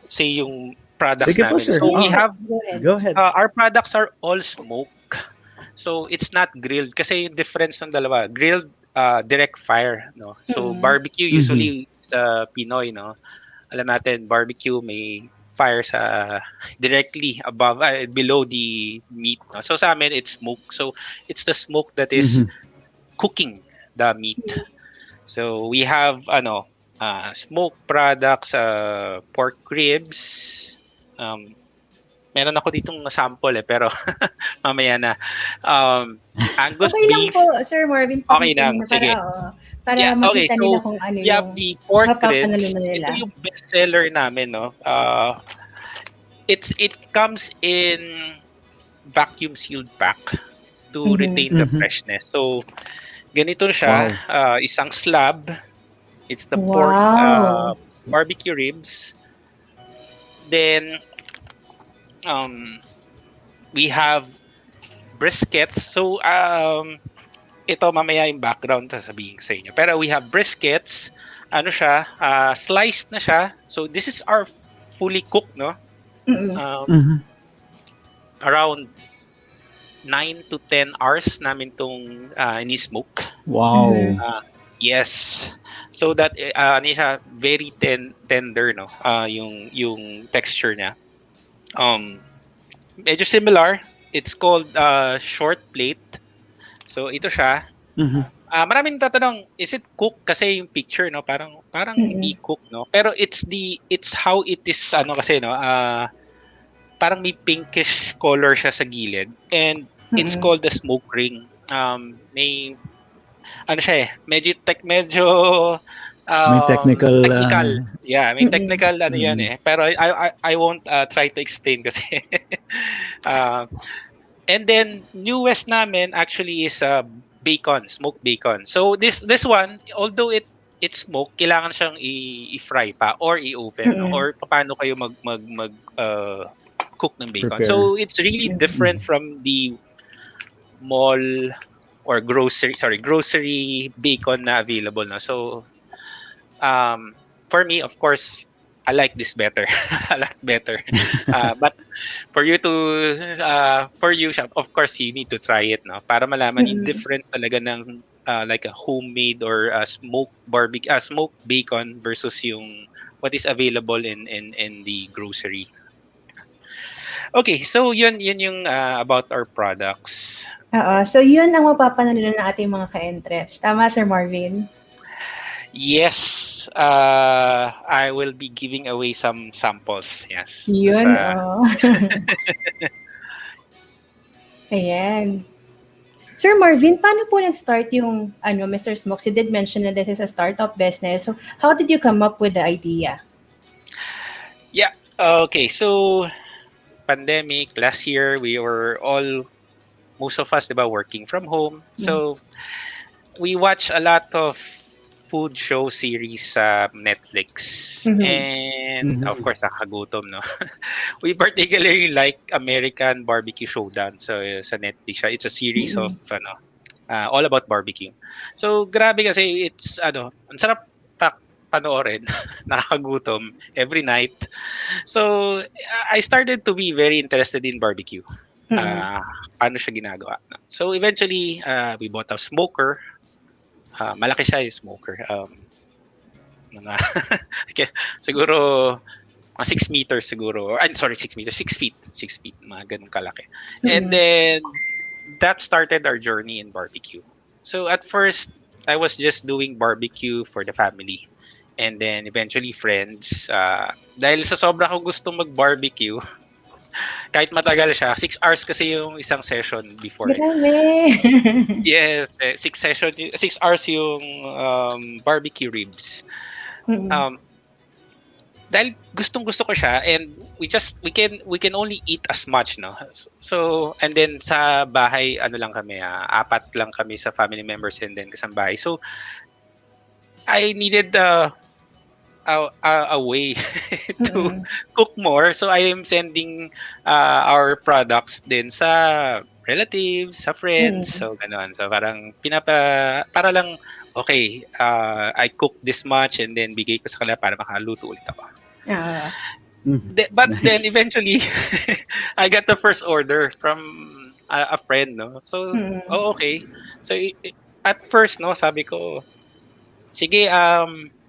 say yung products Sige po, namin? sir. So we have, Go ahead. our products are all smoke. So it's not grilled kasi yung difference ng dalawa. Grilled, direct fire, no? So barbecue usually sa Pinoy, no? Alam natin barbecue may fire sa directly above below the meat, no? So sa amin it's smoke. So it's the smoke that is cooking the meat. So we have smoke products, pork ribs, meron ako ditong sample pero mamaya na. Angus Okay lang beef. po, Sir Marvin. Okay lang, sige. Para makita nila kung ano we have yung the pork ribs. nila. Ito yung best seller namin, no? It comes in vacuum sealed pack to retain the freshness. So ganito siya, isang slab. It's the pork barbecue ribs. Then we have briskets. So ito mamaya yung background sasabihin sa inyo. Pero we have briskets. Ano siya? Sliced na siya. So this is our fully cooked, no? Around 9 to 10 hours namin tong ini-smoke. Wow. Yes. So that very tender, no? Yung texture niya. Medyo similar. It's called short plate. So ito siya. Maraming tatanong, is it cooked? Kasi yung picture, no, parang hindi cooked, no. Pero it's how it is, kasi, no, parang may pinkish color siya sa gilid, and it's called the smoke ring. May siya medyo may technical. Yeah, may technical yan Pero I won't try to explain kasi. And then newest namin actually is bacon, smoked bacon. So this one, although it's smoked, kailangan siyang i-fry pa or i-oven or paano kayo mag cook ng bacon. Prepare. So it's really different from the mall or grocery bacon na available na. So For me, of course, I like this better, a lot better. But for you of course, you need to try it, no? Para malaman yung difference talaga ng like a homemade or smoked bacon versus yung what is available in the grocery. Okay, so yun yung about our products. Oo. So, yun ang mapapanalo ng ating mga ka-entreps. Tama, Sir Marvin? Yes, I will be giving away some samples. Yes. Yun, Ayan. Sir Marvin, paano po nag-start yung Mr. Smokes? You did mention that this is a startup business. So, how did you come up with the idea? Yeah. Okay. So, pandemic last year, we were most of us, diba, working from home. So, we watch a lot of food show series sa Netflix. And of course, nakagutom, no? We particularly like American Barbecue Showdown. So sa Netflix siya. It's a series of all about barbecue. So grabe kasi it's ang sarap panoorin. Nakakagutom every night. So I started to be very interested in barbecue. Paano siya ginagawa. So eventually, we bought a smoker. Malaki siya yung smoker. Siguro mga 6 meters siguro. I'm sorry, 6 meters. 6 feet. 6 feet. Mga ganun kalaki. And then, that started our journey in barbecue. So, at first, I was just doing barbecue for the family. And then, eventually, friends. Dahil sa sobra ko gusto mag-barbecue, kahit matagal siya, 6 hours kasi yung isang session before. Grabe! Yes, 6 hours yung barbecue ribs. Dahil gustong-gusto ko siya, and we can only eat as much, no? So, and then sa bahay, lang kami, 4 lang kami sa family members and then kasambahay. So, I needed a way to cook more. So I am sending our products din sa relatives, sa friends. So ganoon. So parang para lang okay, I cook this much and then bigay ko sa kanila para makaluto ulit ako. But then eventually I got the first order from a friend, no. So okay. So at first, no, sabi ko sige,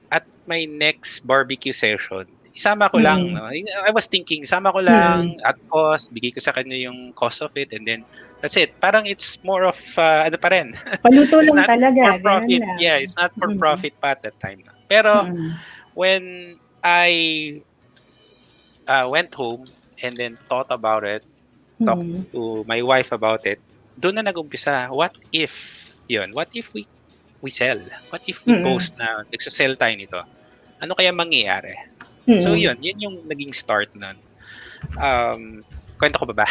at my next barbecue session, isama ko lang, no? I was thinking, isama ko lang at cost, bigay ko sa kanya yung cost of it, and then that's it. Parang it's more of, pa rin. Paluto lang talaga. For profit. Yeah, it's not for profit pa at that time. Pero, when I went home and then thought about it, talked to my wife about it, doon na nag-umpisa, what if we sell? What if we post na nagsasell tayo nito? Ano kaya mangyayari? So yun yung naging start nun. Kwento ko ba?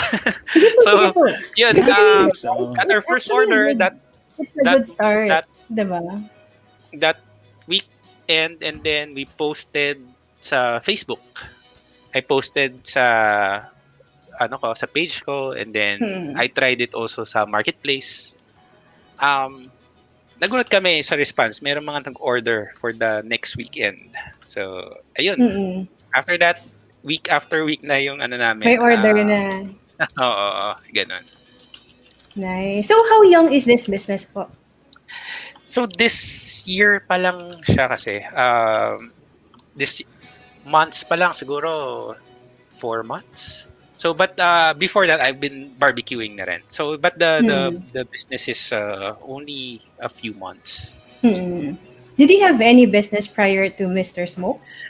So yun, at our first order, it's a good start, diba? That weekend, and then we posted sa Facebook. I posted sa sa page ko, and then I tried it also sa marketplace. Nagulat kami sa response. Meron mga nag-order for the next weekend. So, ayun. After that, week after week na yung namin. May order na. Oo, ganun. Nice. So, how young is this business po? So, this year pa lang siya kasi. This months pa lang, siguro 4 months. So, but before that, I've been barbecuing na rin. So, but the business is only a few months. Did you have any business prior to Mr. Smokes?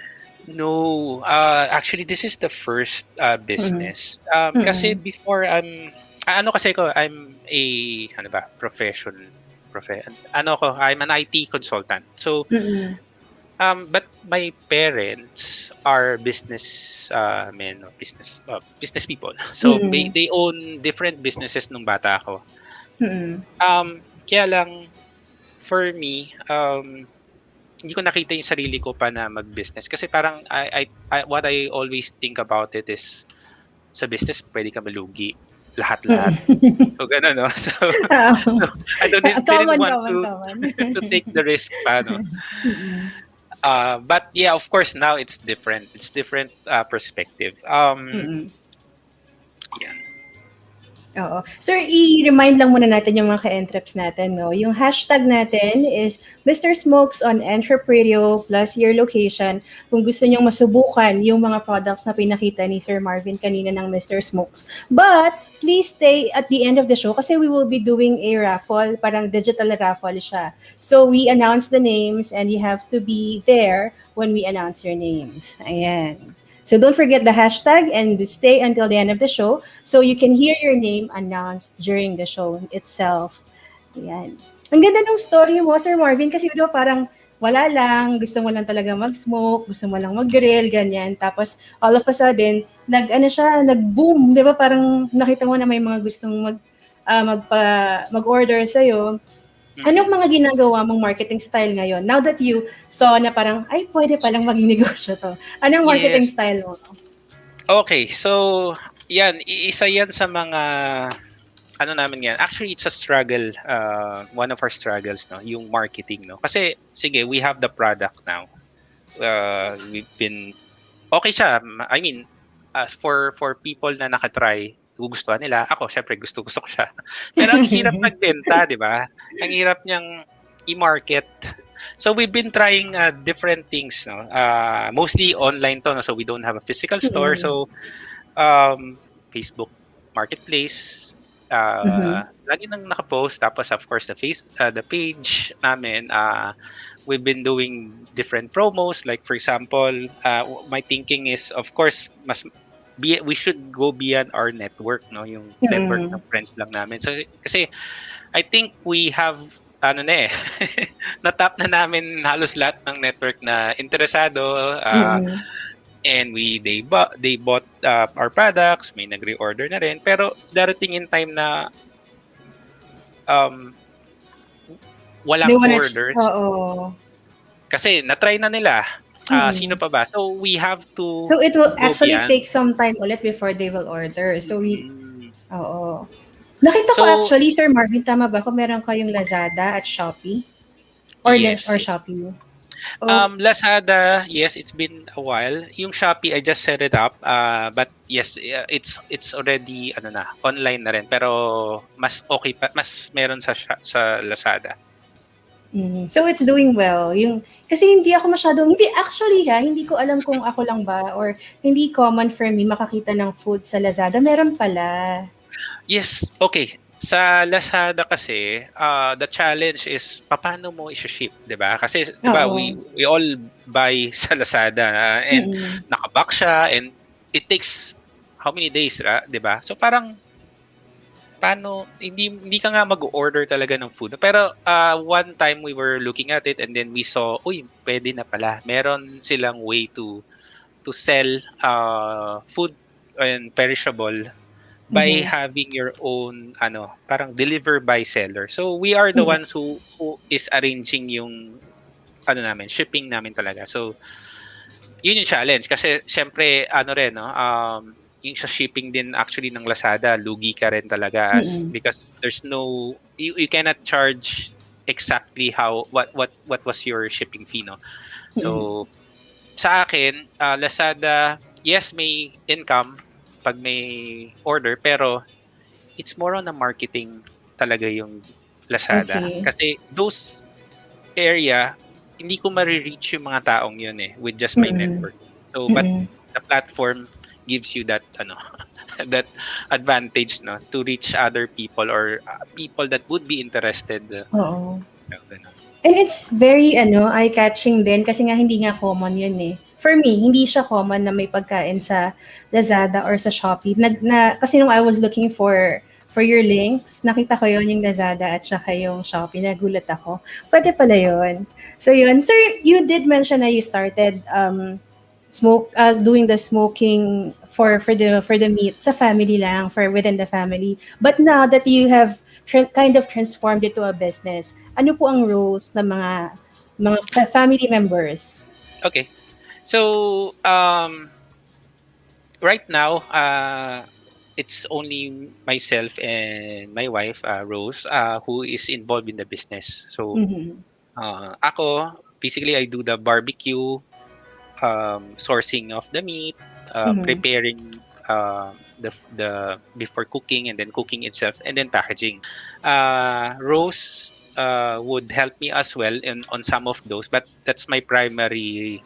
No, actually, this is the first business. Kasi before I'm a I'm an IT consultant. So, but my parents are business men, business people. So they own different businesses nung bata ako. Kaya lang for me, hindi ko nakita yung sarili ko pa na mag-business kasi parang what I always think about it is sa business pwede ka malugi lahat. So gano'n, no? So I didn't want to take the risk pa, no? But yeah, of course, now it's different. It's different perspective. Mm-mm. Yeah. Oo. Sir, i-remind lang muna natin yung mga ka-entreps natin, no? Yung hashtag natin is Mr. Smokes on EntrepRadio plus your location kung gusto nyong masubukan yung mga products na pinakita ni Sir Marvin kanina ng Mr. Smokes. But, please stay at the end of the show kasi we will be doing a raffle, parang digital raffle siya. So, we announce the names and you have to be there when we announce your names. Ayan. So don't forget the hashtag and stay until the end of the show so you can hear your name announced during the show itself. Ayan. Ang ganda ng story mo, Sir Marvin, kasi parang wala lang, gusto mo lang talaga mag-smoke, gusto mo lang mag-grill, ganyan. Tapos all of a sudden, nag-boom, di ba? Parang nakita mo na may mga gustong mag-order sa'yo. Anong mga ginagawa mong marketing style ngayon? Now that you saw na parang, ay, pwede palang maging negosyo to. Anong marketing style mo? Okay, so yan, isa yan sa mga ano namin yan. Actually, it's a struggle, one of our struggles, no, yung marketing, no. Kasi sige, we have the product now. We've been okay siya. I mean, for people na nakatry, gugustuhan nila. Ako, syempre, gusto ko siya. Pero ang hirap magbenta, di ba? Ang hirap niyang i-market. So we've been trying different things, no? Mostly online to, no? So we don't have a physical store. So Facebook Marketplace, lagi nang nakapost. Tapos of course the page namin. We've been doing different promos. Like for example, my thinking is, of course, we should go beyond our network, no, yung network ng friends lang namin. So kasi I think we have natap na namin halos lahat ng network na interesado, and they bought our products, may nagre-order na rin, pero darating in time na walang order. Kasi na-try na nila. Sino pa ba? So we have to. So it will actually take some time ulit before they will order. So Nakita ko actually, Sir Marvin, tama ba kung meron kayong Lazada at Shopee? Or Shopee? Lazada, yes, it's been a while. Yung Shopee, I just set it up. But yes, it's already online na rin. Pero mas okay pa, mas meron sa Lazada. So it's doing well. Kasi hindi ko alam kung ako lang ba or hindi common for me makakita ng food sa Lazada. Meron pala. Yes, okay. Sa Lazada kasi, the challenge is paano mo i-ship, 'di ba? Kasi 'di ba we all buy sa Lazada and naka-box siya and it takes how many days, 'di ba? So parang paano hindi ka nga mag-order talaga ng food. Pero one time we were looking at it and then we saw, pwede na pala. Meron silang way to sell food and perishable by having your own parang deliver by seller. So we are the ones who is arranging yung shipping namin talaga. So yun yung challenge kasi syempre yung sa shipping din actually ng Lazada, lugi ka rin talaga because there's no you cannot charge exactly what was your shipping fee, no. So sa akin, Lazada, yes, may income pag may order pero it's more on a marketing talaga yung Lazada. Kasi those area hindi ko ma-reach yung mga taong yun with just my network. So but the platform gives you that that advantage, no, to reach other people or people that would be interested. And it's very eye-catching din kasi nga hindi nga common yun For me, hindi siya common na may pagkain sa Lazada or sa Shopee. Kasi nung I was looking for your links, nakita ko yun yung Lazada at saka yung Shopee. Nagulat ako. Pwede pala yun. So yun. Sir, you did mention na you started doing the smoking for the meat sa family lang, for within the family. But now that you have kind of transformed it to a business, ano po ang roles ng mga family members? Okay. So right now it's only myself and my wife Rose who is involved in the business. So ako basically I do the barbecue, sourcing of the meat, preparing the before cooking, and then cooking itself, and then packaging. Rose would help me as well on some of those, but that's my primary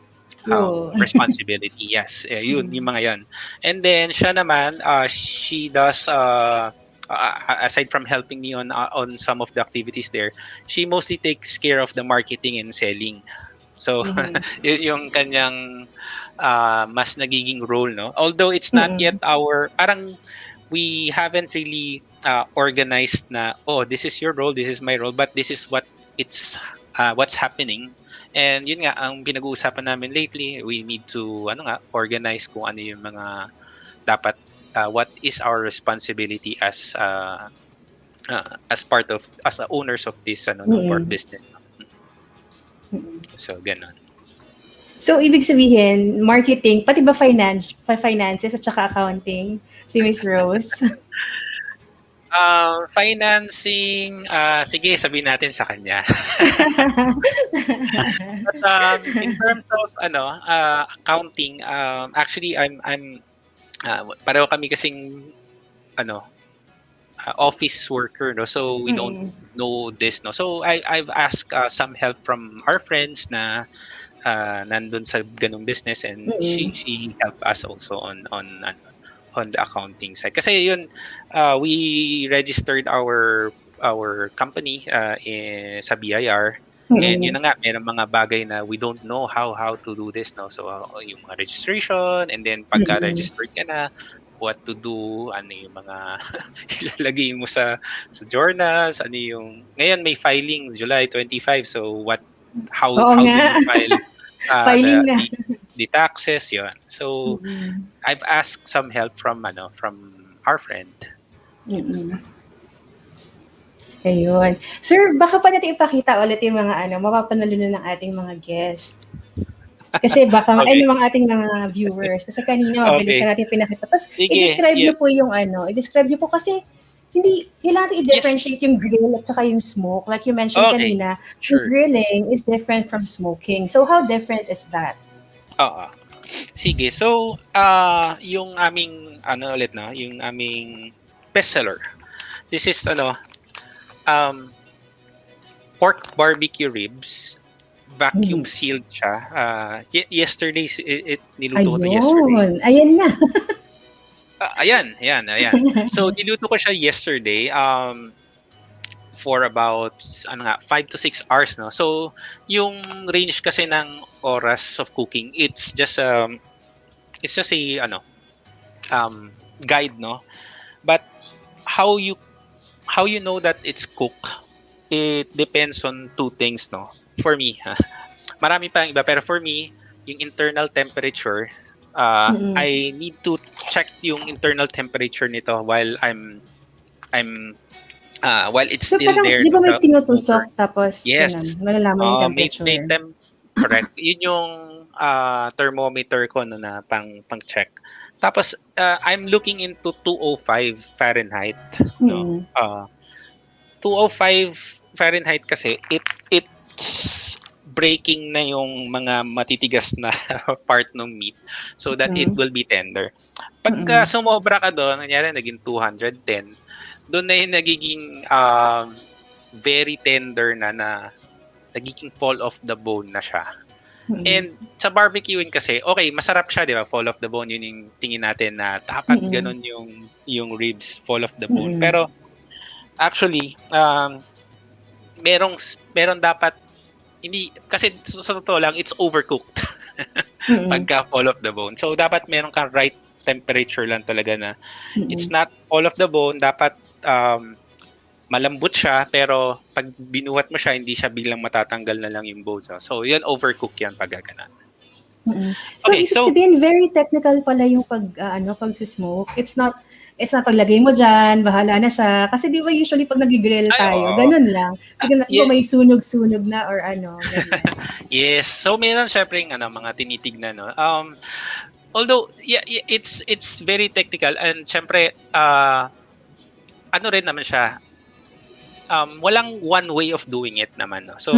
Role. responsibility. Yes, yun yung mga yan. And then siya naman, she does aside from helping me on some of the activities there, she mostly takes care of the marketing and selling. So yun yung kanyang mas nagiging role, no? Although it's not yet our, parang we haven't really organized na, oh, this is your role, this is my role, but this is what's happening. And yun nga, ang pinag-uusapan namin lately, we need to organize kung ano yung mga dapat, what is our responsibility as part of, as owners of this for business. So ganon. So, ibig sabihin, marketing, pati ba finances at saka accounting, si Miss Rose? Financing, sige, sabihin natin sa kanya. But, in terms of accounting, actually I'm pareho kami kasing office worker, no, so we don't know this, no, so I've asked some help from our friends na nandun sa ganung business, and she helped us also on the accounting side. Kasi yun, we registered our company sa BIR, and yun na nga, merong mga bagay na we don't know how to do this, no, so yung mga registration, and then pagka-registered ka na, what to do, ano yung mga ilalagay mo sa journals, ano yung, ngayon may filing July 25, so how do you file Filing the taxes, yun. So I've asked some help from our friend. Ayun. Sir, baka pa natin ipakita ulit yung mga mapapanalunan ng ating mga guests. Kasi baka Okay. mga ating mga viewers. Kasi kanina mabilis Okay. na natin pinakita. Tapos Sige, i-describe niyo yeah. po yung i-describe niyo po kasi hindi, kailangan natin i-differentiate yung grill at saka yung smoke. Like you mentioned Okay. kanina, Sure. yung grilling is different from smoking. So how different is that? Oo. Sige. So, yung aming yung aming bestseller. This is pork barbecue ribs. Vacuum sealed siya. Yesterday niluto ko to yesterday. Ayan na. Ayan. So niluto ko siya yesterday for about 5 to 6 hours, no. So yung range kasi ng oras of cooking, it's just a guide, no. But how you know that it's cooked, it depends on two things, no. For me, marami pa ang iba, pero for me, yung internal temperature, I need to check yung internal temperature nito while while it's So still parang, there. di ba may sa tinutusok cooker. tapos Yes. malalaman yung temperature? Correct. Yun yung thermometer ko na pang-check. Tapos I'm looking into 205 Fahrenheit. No? 205 Fahrenheit kasi it's breaking na yung mga matitigas na part ng meat so that it will be tender. Pagka sumobra ka doon, nangyari naging 210, doon na yung nagiging very tender na nagiging fall off the bone na siya. And sa barbecuing kasi, okay, masarap siya, di ba? Fall off the bone, yun yung tingin natin na dapat ganun yung ribs, fall off the bone. Pero actually, meron dapat, hindi, kasi sa totoo lang, it's overcooked pagka fall off the bone. So dapat meron kang right temperature lang talaga na it's not fall off the bone, dapat malambot siya, pero pag binuhat mo siya, hindi siya biglang matatanggal na lang yung bones. So yun, overcook yan pag gaganan. So, Okay, ibig so- sabihin, very technical pala yung pag-smoke. It's not paglagay mo dyan, bahala na siya. Kasi di ba usually pag nag-grill tayo, oo. ganun lang. Tignan natin yeah. kung may sunog-sunog na or ganyan. Yes. So meron syempre mga tinitignan, no. Although it's very technical, and syempre rin naman siya. Walang one way of doing it naman, no. So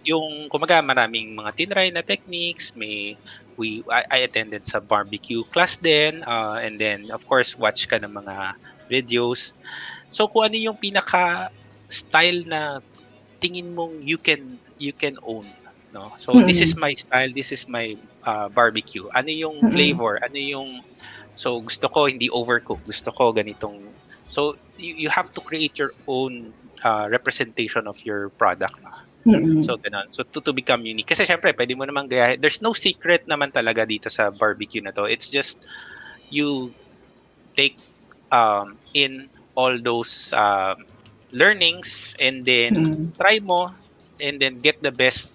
yung kumaga maraming mga tinry na techniques, I attended sa barbecue class din, and then of course watch ka ng mga videos. So kung ano yung pinaka style na tingin mong you can own, no? So this is my style, this is my barbecue. Ano yung flavor? Ano yung so gusto ko hindi overcook, gusto ko ganitong. So you have to create your own representation of your product. So ganun. So to become unique. Kasi syempre, pwede mo naman gayahin. There's no secret naman talaga dito sa barbecue na to. It's just you take in all those learnings and then try mo and then get the best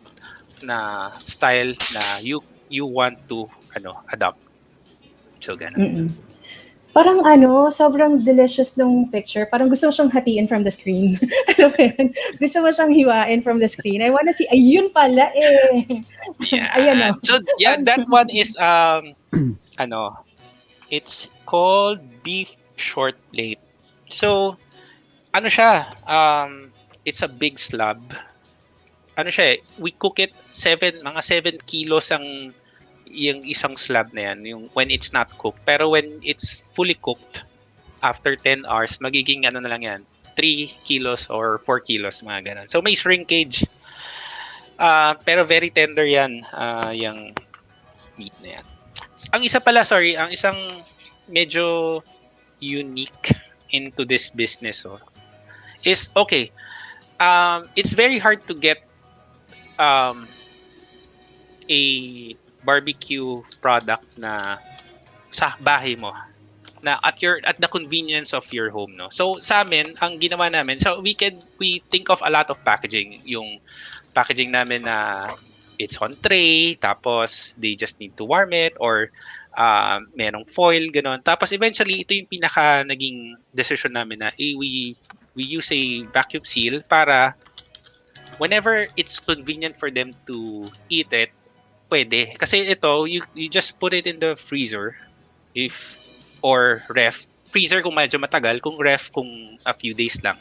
na style na you want to adopt. So ganun. Parang sobrang delicious nung picture. Parang gusto mo siyang hatiin from the screen. Alam mo yun? Gusto mo siyang hiwain from the screen. I wanna see, ayun pala eh. Yeah. Ayan o. So yeah, that one is it's called beef short plate. So siya? It's a big slab. Siya eh, we cook it mga 7 kilos ang yung isang slab na yan, yung when it's not cooked. Pero when it's fully cooked, after 10 hours, magiging na lang yan, 3 kilos or 4 kilos, mga ganun. So may shrinkage. Pero very tender yan, yung meat na yan. Ang isang medyo unique into this business is, okay, it's very hard to get a barbecue product na sa bahay mo na at the convenience of your home, no. So sa amin ang ginawa namin, so we think of a lot of packaging. Yung packaging namin na it's on tray, tapos they just need to warm it, or merong foil, ganon. Tapos eventually ito yung pinaka naging decision namin na we use a vacuum seal para whenever it's convenient for them to eat it, pwede. Kasi ito, you just put it in the freezer or ref. Freezer kung medyo matagal, kung ref kung a few days lang.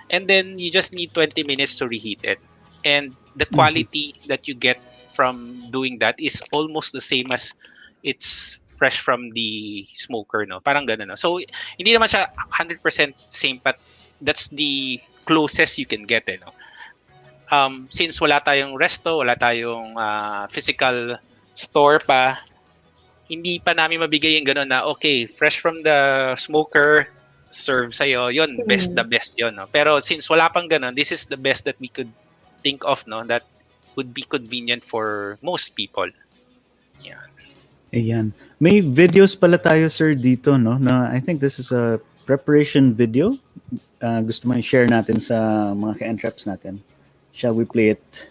And then you just need 20 minutes to reheat it. And the quality that you get from doing that is almost the same as it's fresh from the smoker, no? Parang ganun, no? So hindi naman siya 100% same, but that's the closest you can get, no? Since wala tayong resto, wala tayong physical store pa, hindi pa namin mabigay yung gano'n na, okay, fresh from the smoker, serve sa'yo, yun, the best yun. No? Pero since wala pang gano'n, this is the best that we could think of, no, that would be convenient for most people. Yeah. Ayan. May videos pala tayo, sir, dito, no? Na I think this is a preparation video. Gusto mo i-share natin sa mga ka-entreps natin. Shall we play it?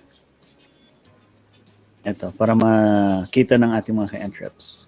Ito, para makita ng ating mga ka-entreps.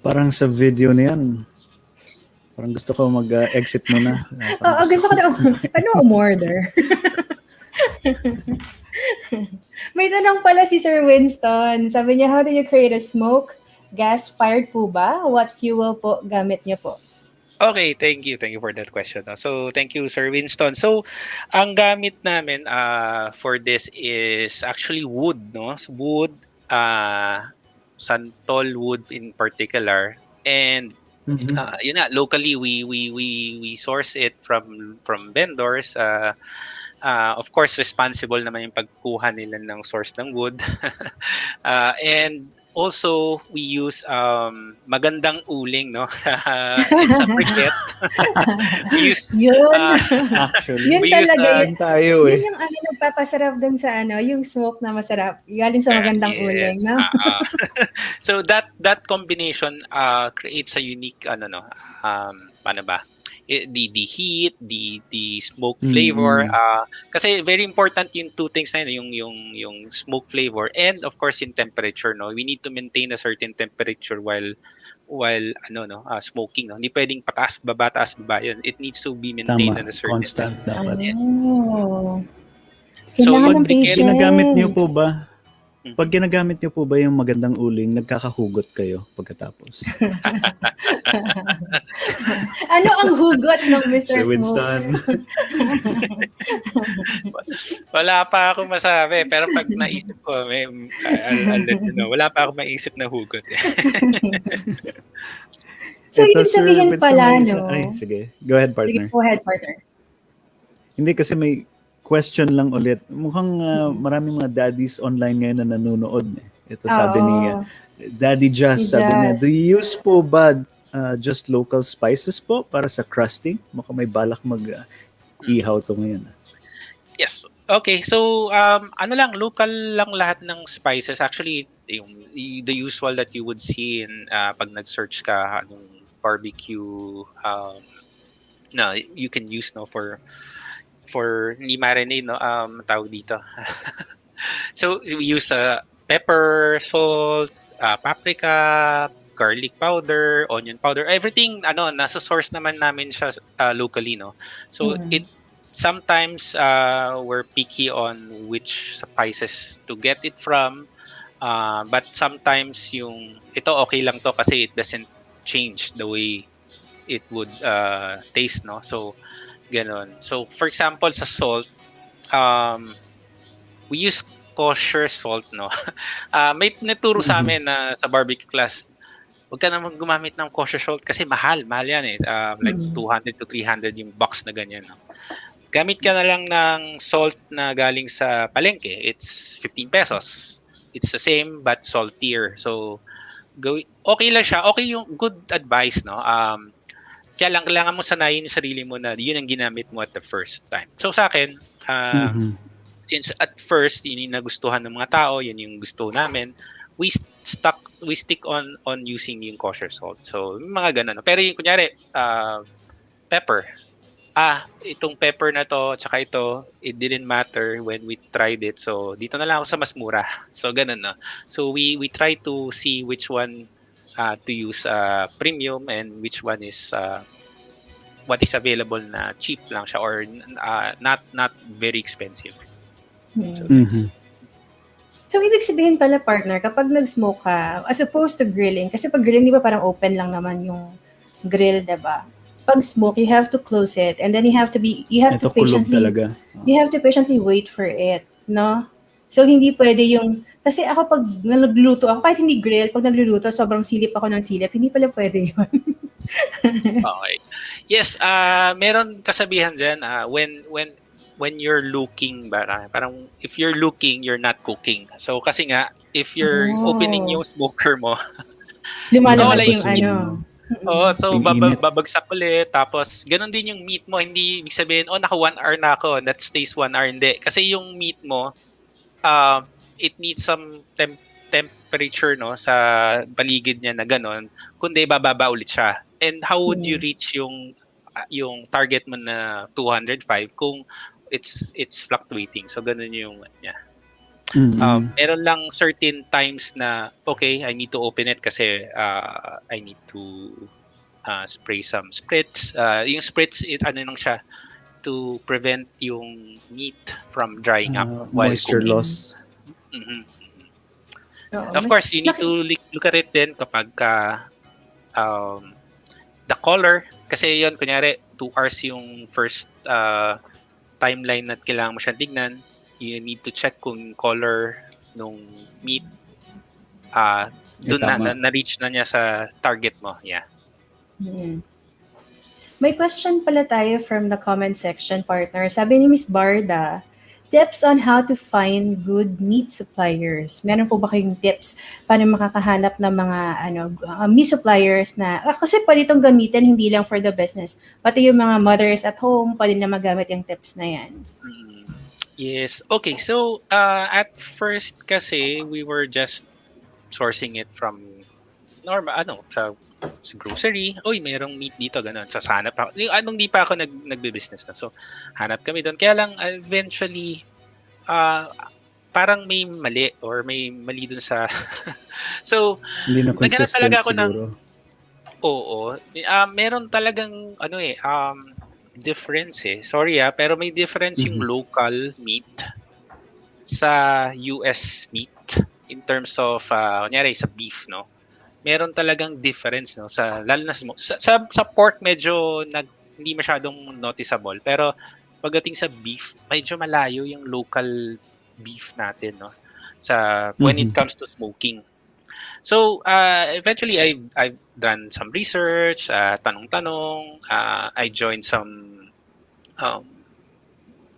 Parang sa video na yan, parang gusto ko mag-exit muna. Gusto ko na, umorder? May tanong pala si Sir Winston. Sabi niya, how do you create a smoke? Gas-fired po ba? What fuel po gamit niya po? Okay, thank you. Thank you for that question. So, thank you, Sir Winston. So, ang gamit namin for this is actually wood, no? So, wood, santol wood in particular, and Yun nga, locally we source it from vendors. Of course, responsible naman yung pagkuha nila ng source ng wood. And also, we use magandang uling, no? It's a briquette. We use, Yun. Actually, Yun we use, talaga yun. tayo Yun yung nagpapasarap dun sa yung smoke na masarap. Galing sa magandang uling, yes. no? So that combination creates a unique paano ba? The heat, the smoke flavor. Kasi very important yung two things na yun, yung smoke flavor and of course yung temperature, no. We need to maintain a certain temperature while smoking, no. Hindi pwedeng taas baba yun. It needs to be maintained at a certain constant dapat. So, Kailangan ng briquette, patience. Ginagamit niyo po ba? Pag ginagamit niyo po ba yung magandang uling, nagkakahugot kayo pagkatapos? Ano ang hugot ng Mr. Sir Winston. Smokes? Wala pa ako masabi, pero pag naisip ko, I'll let you know. Wala pa ako maisip na hugot. So, Ito, ibig Sir sabihin Winston, pala, may no? Ay, sige. Go ahead, partner. Sige, go ahead, partner. Hindi kasi may question lang ulit. Mukhang maraming mga daddies online ngayon na nanonood. Ito sabi ni Daddy Just, sabi niya, do you use po ba just local spices po para sa crusting? Mukhang may balak mag-ihaw to ngayon. Yes. Okay. So, local lang lahat ng spices. Actually, the usual that you would see in pag nag-search ka barbecue, you can use for hindi marinade, no, tawag dito. So we use pepper, salt, paprika, garlic powder, onion powder, everything nasa source naman namin siya locally, no. So it sometimes we're picky on which spices to get it from, but sometimes ito okay lang to kasi it doesn't change the way it would taste, no. So ganon. So, for example, sa salt, we use kosher salt, no? May naturo sa amin na sa barbecue class, huwag ka naman gumamit ng kosher salt kasi mahal yan eh. Like 200 to 300 yung box na ganyan, no? Gamit ka na lang ng salt na galing sa palengke. It's 15 pesos. It's the same but saltier. So, okay lang siya. Okay yung good advice, no? Kaya lang, kailangan mo sanayin yung sarili mo na yun ang ginamit mo at the first time. So sa akin, since at first, yun yung nagustuhan ng mga tao, yun yung gusto namin, we stick on using yung kosher salt. So, mga ganun. Pero yung kunyari, pepper. Itong pepper na to, tsaka ito, it didn't matter when we tried it. So, dito na lang ako sa mas mura. So, ganun, no? So, we try to see which one to use premium and which one is what is available na cheap lang siya or not very expensive. So, ibig sabihin pala, partner, kapag nag-smoke ka, as opposed to grilling, kasi pag grilling, di ba parang open lang naman yung grill, diba? Pag smoke, you have to close it and then you have to patiently wait for it, no? So, hindi pwede kasi ako pag nagluto ako, kahit hindi grill, pag nagluluto, sobrang silip ako ng silip, hindi pala pwede yun. Okay. Yes, meron kasabihan dyan, when you're looking, parang if you're looking, you're not cooking. So, kasi nga, if you're opening yung smoker mo, lumalabas yung so babagsak ulit, tapos ganun din yung meat mo, hindi ibig sabihin, naka 1 hour na ako, that stays 1 hour, hindi. Kasi yung meat mo, it needs some temperature, no, sa paligid niya na ganon, kundi bababa ulit siya. And how would you reach yung target mo na 205 kung it's fluctuating? So ganun yung niya. Meron lang certain times na okay, I need to open it kasi I need to spray some spritz. Yung spritz, lang siya to prevent yung meat from drying up while moisture cooking. Loss. Of course, you need to look at it din kapag the color, kasi yon kunyari 2 hours yung first timeline na kailangan mo siyang tignan. You need to check kung color nung meat doon na reach na niya sa target mo. Yeah. Mm. May question pala tayo from the comment section, partner. Sabi ni Miss Barda, tips on how to find good meat suppliers. Meron po ba kayong tips paano makakahanap ng mga meat suppliers na kasi pwede itong gamitin hindi lang for the business, pati yung mga mothers at home, pwede na magamit yung tips na yan. Yes. Okay. So, at first kasi we were just sourcing it from normal, sa grocery. Uy, mayroong meat dito, ganun. So, hanap ako. Anong di pa ako nagbe-business na. So, hanap kami doon. Kaya lang, eventually, parang may mali or may mali doon sa... So, Hindi na naghanap consistent talaga ako siguro. Oo. Meron talagang, difference eh. Sorry pero may difference yung local meat sa US meat in terms of, kunyari, sa beef, no? Meron talagang difference, no, sa lalo na sa pork medyo hindi masyadong noticeable, pero pagdating sa beef medyo malayo yung local beef natin, no, sa when it comes to smoking. So eventually I've done some research, tanong-tanong, I joined some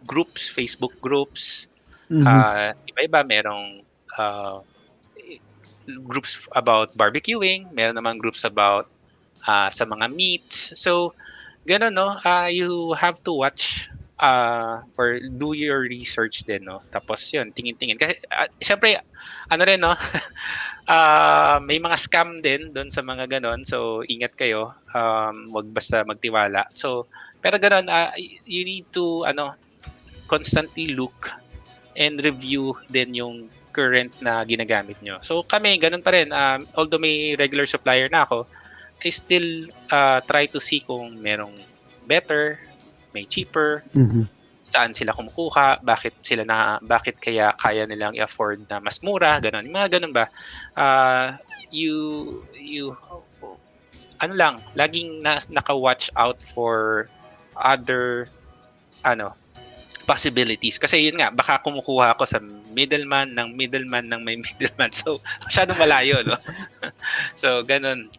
groups, Facebook groups, iba-iba, merong groups about barbecuing, meron namang groups about sa mga meats. So, gano'n, no? You have to watch or do your research din, no? Tapos yun, tingin-tingin. Kasi, syempre, rin, no? May mga scam din doon sa mga gano'n. So, ingat kayo. Wag basta magtiwala. So, pero gano'n, you need to, constantly look and review din yung current na ginagamit nyo. So kami, ganun pa rin. Although may regular supplier na ako, I still try to see kung merong better, may cheaper, saan sila kumukuha, bakit kaya nilang i-afford na mas mura, ganun. Yung mga ganun ba? You laging naka-watch out for other possibilities. Kasi yun nga, baka kumukuha ako sa middleman ng may middleman. So, masyadong malayo, no? So, ganun.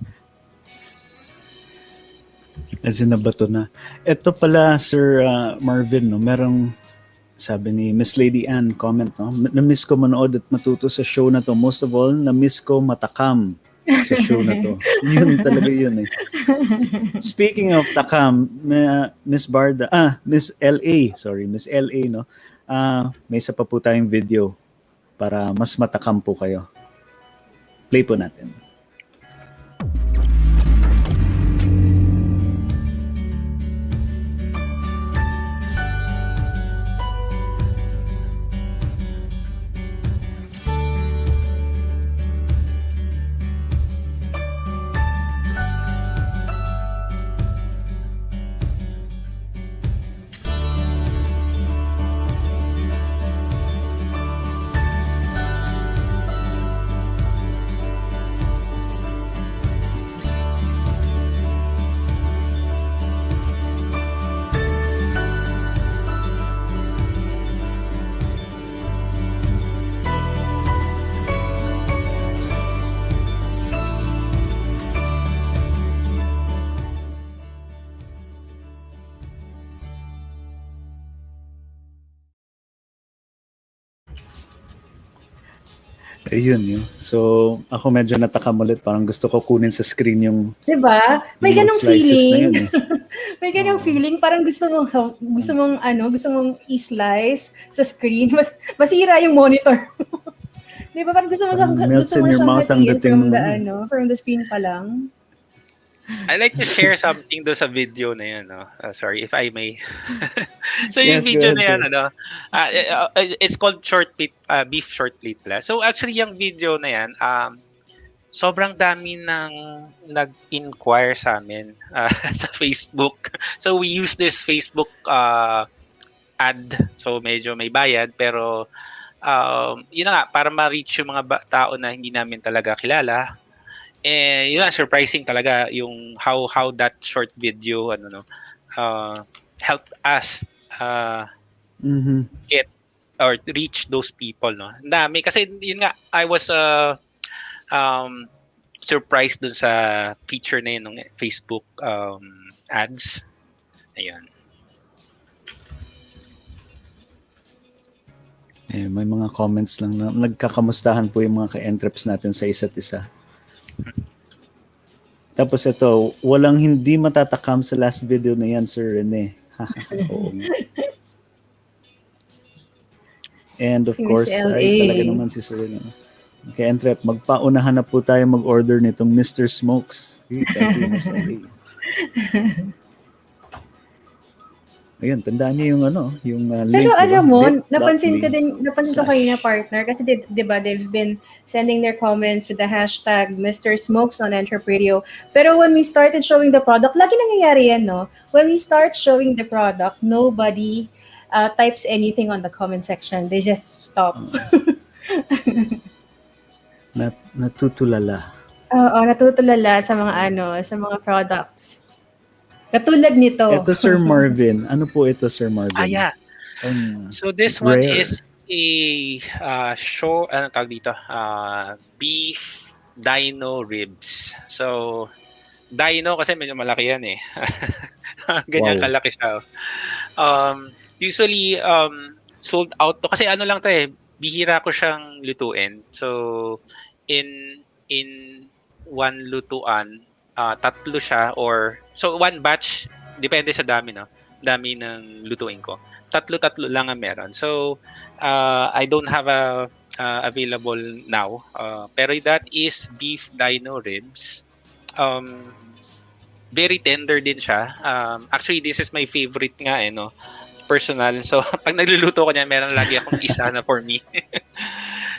As in, nabato na. Ito pala, Sir Marvin, no, merong sabi ni Miss Lady Ann, comment, no? Na-miss ko manood at matuto sa show na to. Most of all, na-miss ko matakam sa show na to. Yun talaga yun eh. Speaking of takam, Miss LA, no? May isa pa po tayong video para mas matakam po kayo. Play po natin. Ayun yun. So, ako medyo natakam ulit. Parang gusto ko kunin sa screen yung... Diba? May ganong feeling. yun, eh. May ganong feeling. Parang gusto mong i-slice sa screen. Masira yung monitor. Diba? Parang gusto mo siyang hatiin from the screen pa lang. I like to share something do sa video na yan, no? Sorry if I may. So yung video na yan, it's called beef short plate pala. So actually yung video na yan, sobrang dami ng nag-inquire sa amin sa Facebook. So we use this Facebook ad. So medyo may bayad, pero yun na nga, para ma-reach yung mga tao na hindi namin talaga kilala. Yun na, surprising talaga yung how that short video helped us get or reach those people, no. Dami kasi yun nga, I was surprise dun sa feature na yun ng Facebook ads. Ayun. May mga comments lang na nagkakamustahan po yung mga ka-entreps natin sa isa't isa. Tapos ito, walang hindi matatakam sa last video na yan, Sir Rene. Oo. And of Si Miss course, LA. ay talaga naman si Sir Rene. Okay, Entrep, magpaunahan na po tayo mag-order nitong Mr. Smokes. Thank you, Miss LA. Ayun, tandaan niyo yung link. Pero alam mo, Bit.ly. napansin ko kanina, partner, kasi di ba they've been sending their comments with the hashtag Mr. Smokes on EntrepRadio. Pero when we started showing the product, lagi nangyayari yan, no? When we start showing the product, nobody types anything on the comment section. They just stop. Natutulala. Oo, natutulala sa mga products. Katulad nito. Ito, Sir Marvin. Ano po ito, Sir Marvin? Yeah. So this one is a tawag dito? Beef dino ribs. So, dino kasi medyo malaki yan eh. Ganyan kalaki siya. Usually, sold out to. Kasi ano lang to eh, bihira ko siyang lutuin. So, in one lutuan, tatlo siya so one batch, depende sa dami, no? Dami ng lutuin ko. Tatlo lang ang meron. So, I don't have available now. Pero that is beef dino ribs. Very tender din siya. Actually, this is my favorite nga no? Personal. So, pag nagluluto ko niya, meron lagi akong isa na for me.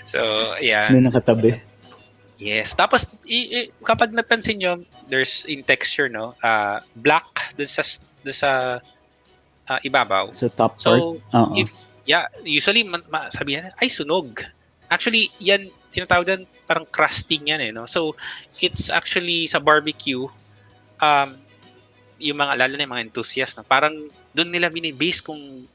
So, yeah. May nakatabi. Yes. Tapos kapag napansin nyo, there's in texture, no? Black dun sa ibabaw. Sa top part. So, usually sabihin ay sunog. Actually, yan tinatawag din parang crusting yan no. So, it's actually sa barbecue yung mga lalo na yung mga enthusiast na parang doon nila binibase kung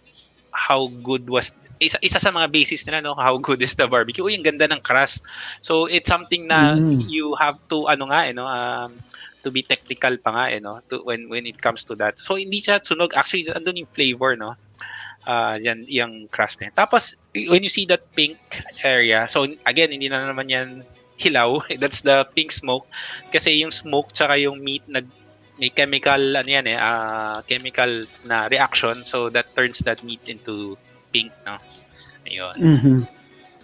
how good was isa sa mga basis nila, no, how good is the barbecue. Yung ganda ng crust. So it's something na you have to to be technical pa nga no, to when it comes to that. So hindi siya sunog, actually andun yung flavor, no. Yan yung crust niya. Tapos when you see that pink area, so again hindi na naman yan hilaw. That's the pink smoke kasi yung smoke tsaka yung meat may chemical chemical na reaction, so that turns that meat into pink, no. Ayun. Mm-hmm.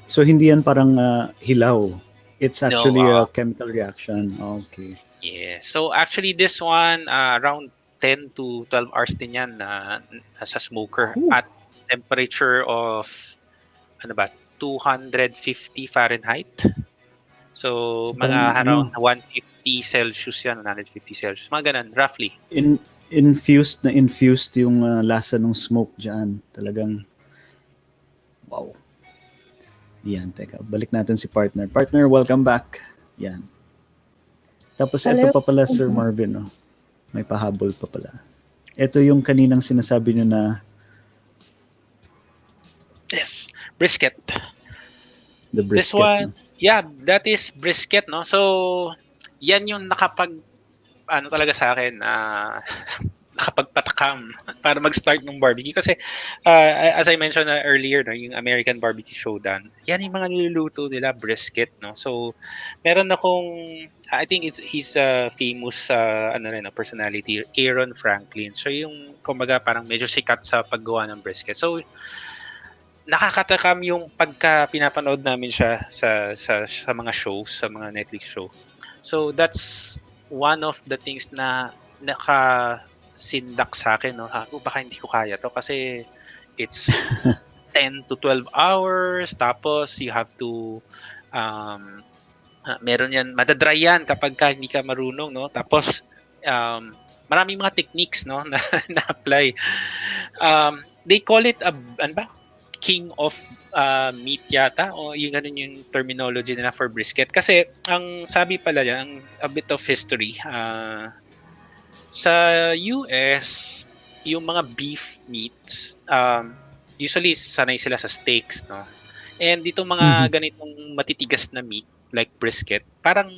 So hindi yan parang hilaw. It's actually a chemical reaction. Okay. Yeah. So actually this one around 10 to 12 hours din yan sa smoker. Ooh. At temperature of 250 Fahrenheit. So, mga around 150 Celsius yan, 150 Celsius. Mga ganun, roughly. Infused yung lasa ng smoke dyan. Talagang, wow. Yan, teka. Balik natin si partner. Partner, welcome back. Yan. Tapos ito pa pala, Sir Marvin. No? May pahabol pa pala. Ito yung kaninang sinasabi nyo na... Yes, brisket. The brisket. This one... No? Yeah, that is brisket, no? So, yan yung talaga sa akin, nakapagpatakam para mag-start ng barbecue. Kasi, as I mentioned earlier, no, yung American Barbecue Showdown, yan yung mga niluluto nila, brisket, no? So, meron akong, I think he's a famous, personality, Aaron Franklin. So, yung, kumbaga, parang medyo sikat sa paggawa ng brisket. So, nakakatakam yung pagka pinapanood namin siya sa mga shows, sa mga Netflix show. So that's one of the things na nakasindak sa akin, no. Baka hindi ko kaya to kasi it's 10 to 12 hours, tapos you have to meron yan, madadry yan kapag hindi ka marunong, no. Tapos maraming mga techniques, no, na apply. They call it king of meat yata, o yung ganun yung terminology nila for brisket. Kasi ang sabi pala yan, a bit of history, sa US, yung mga beef meats, usually sanay sila sa steaks, no? And dito mga ganitong matitigas na meat, like brisket, parang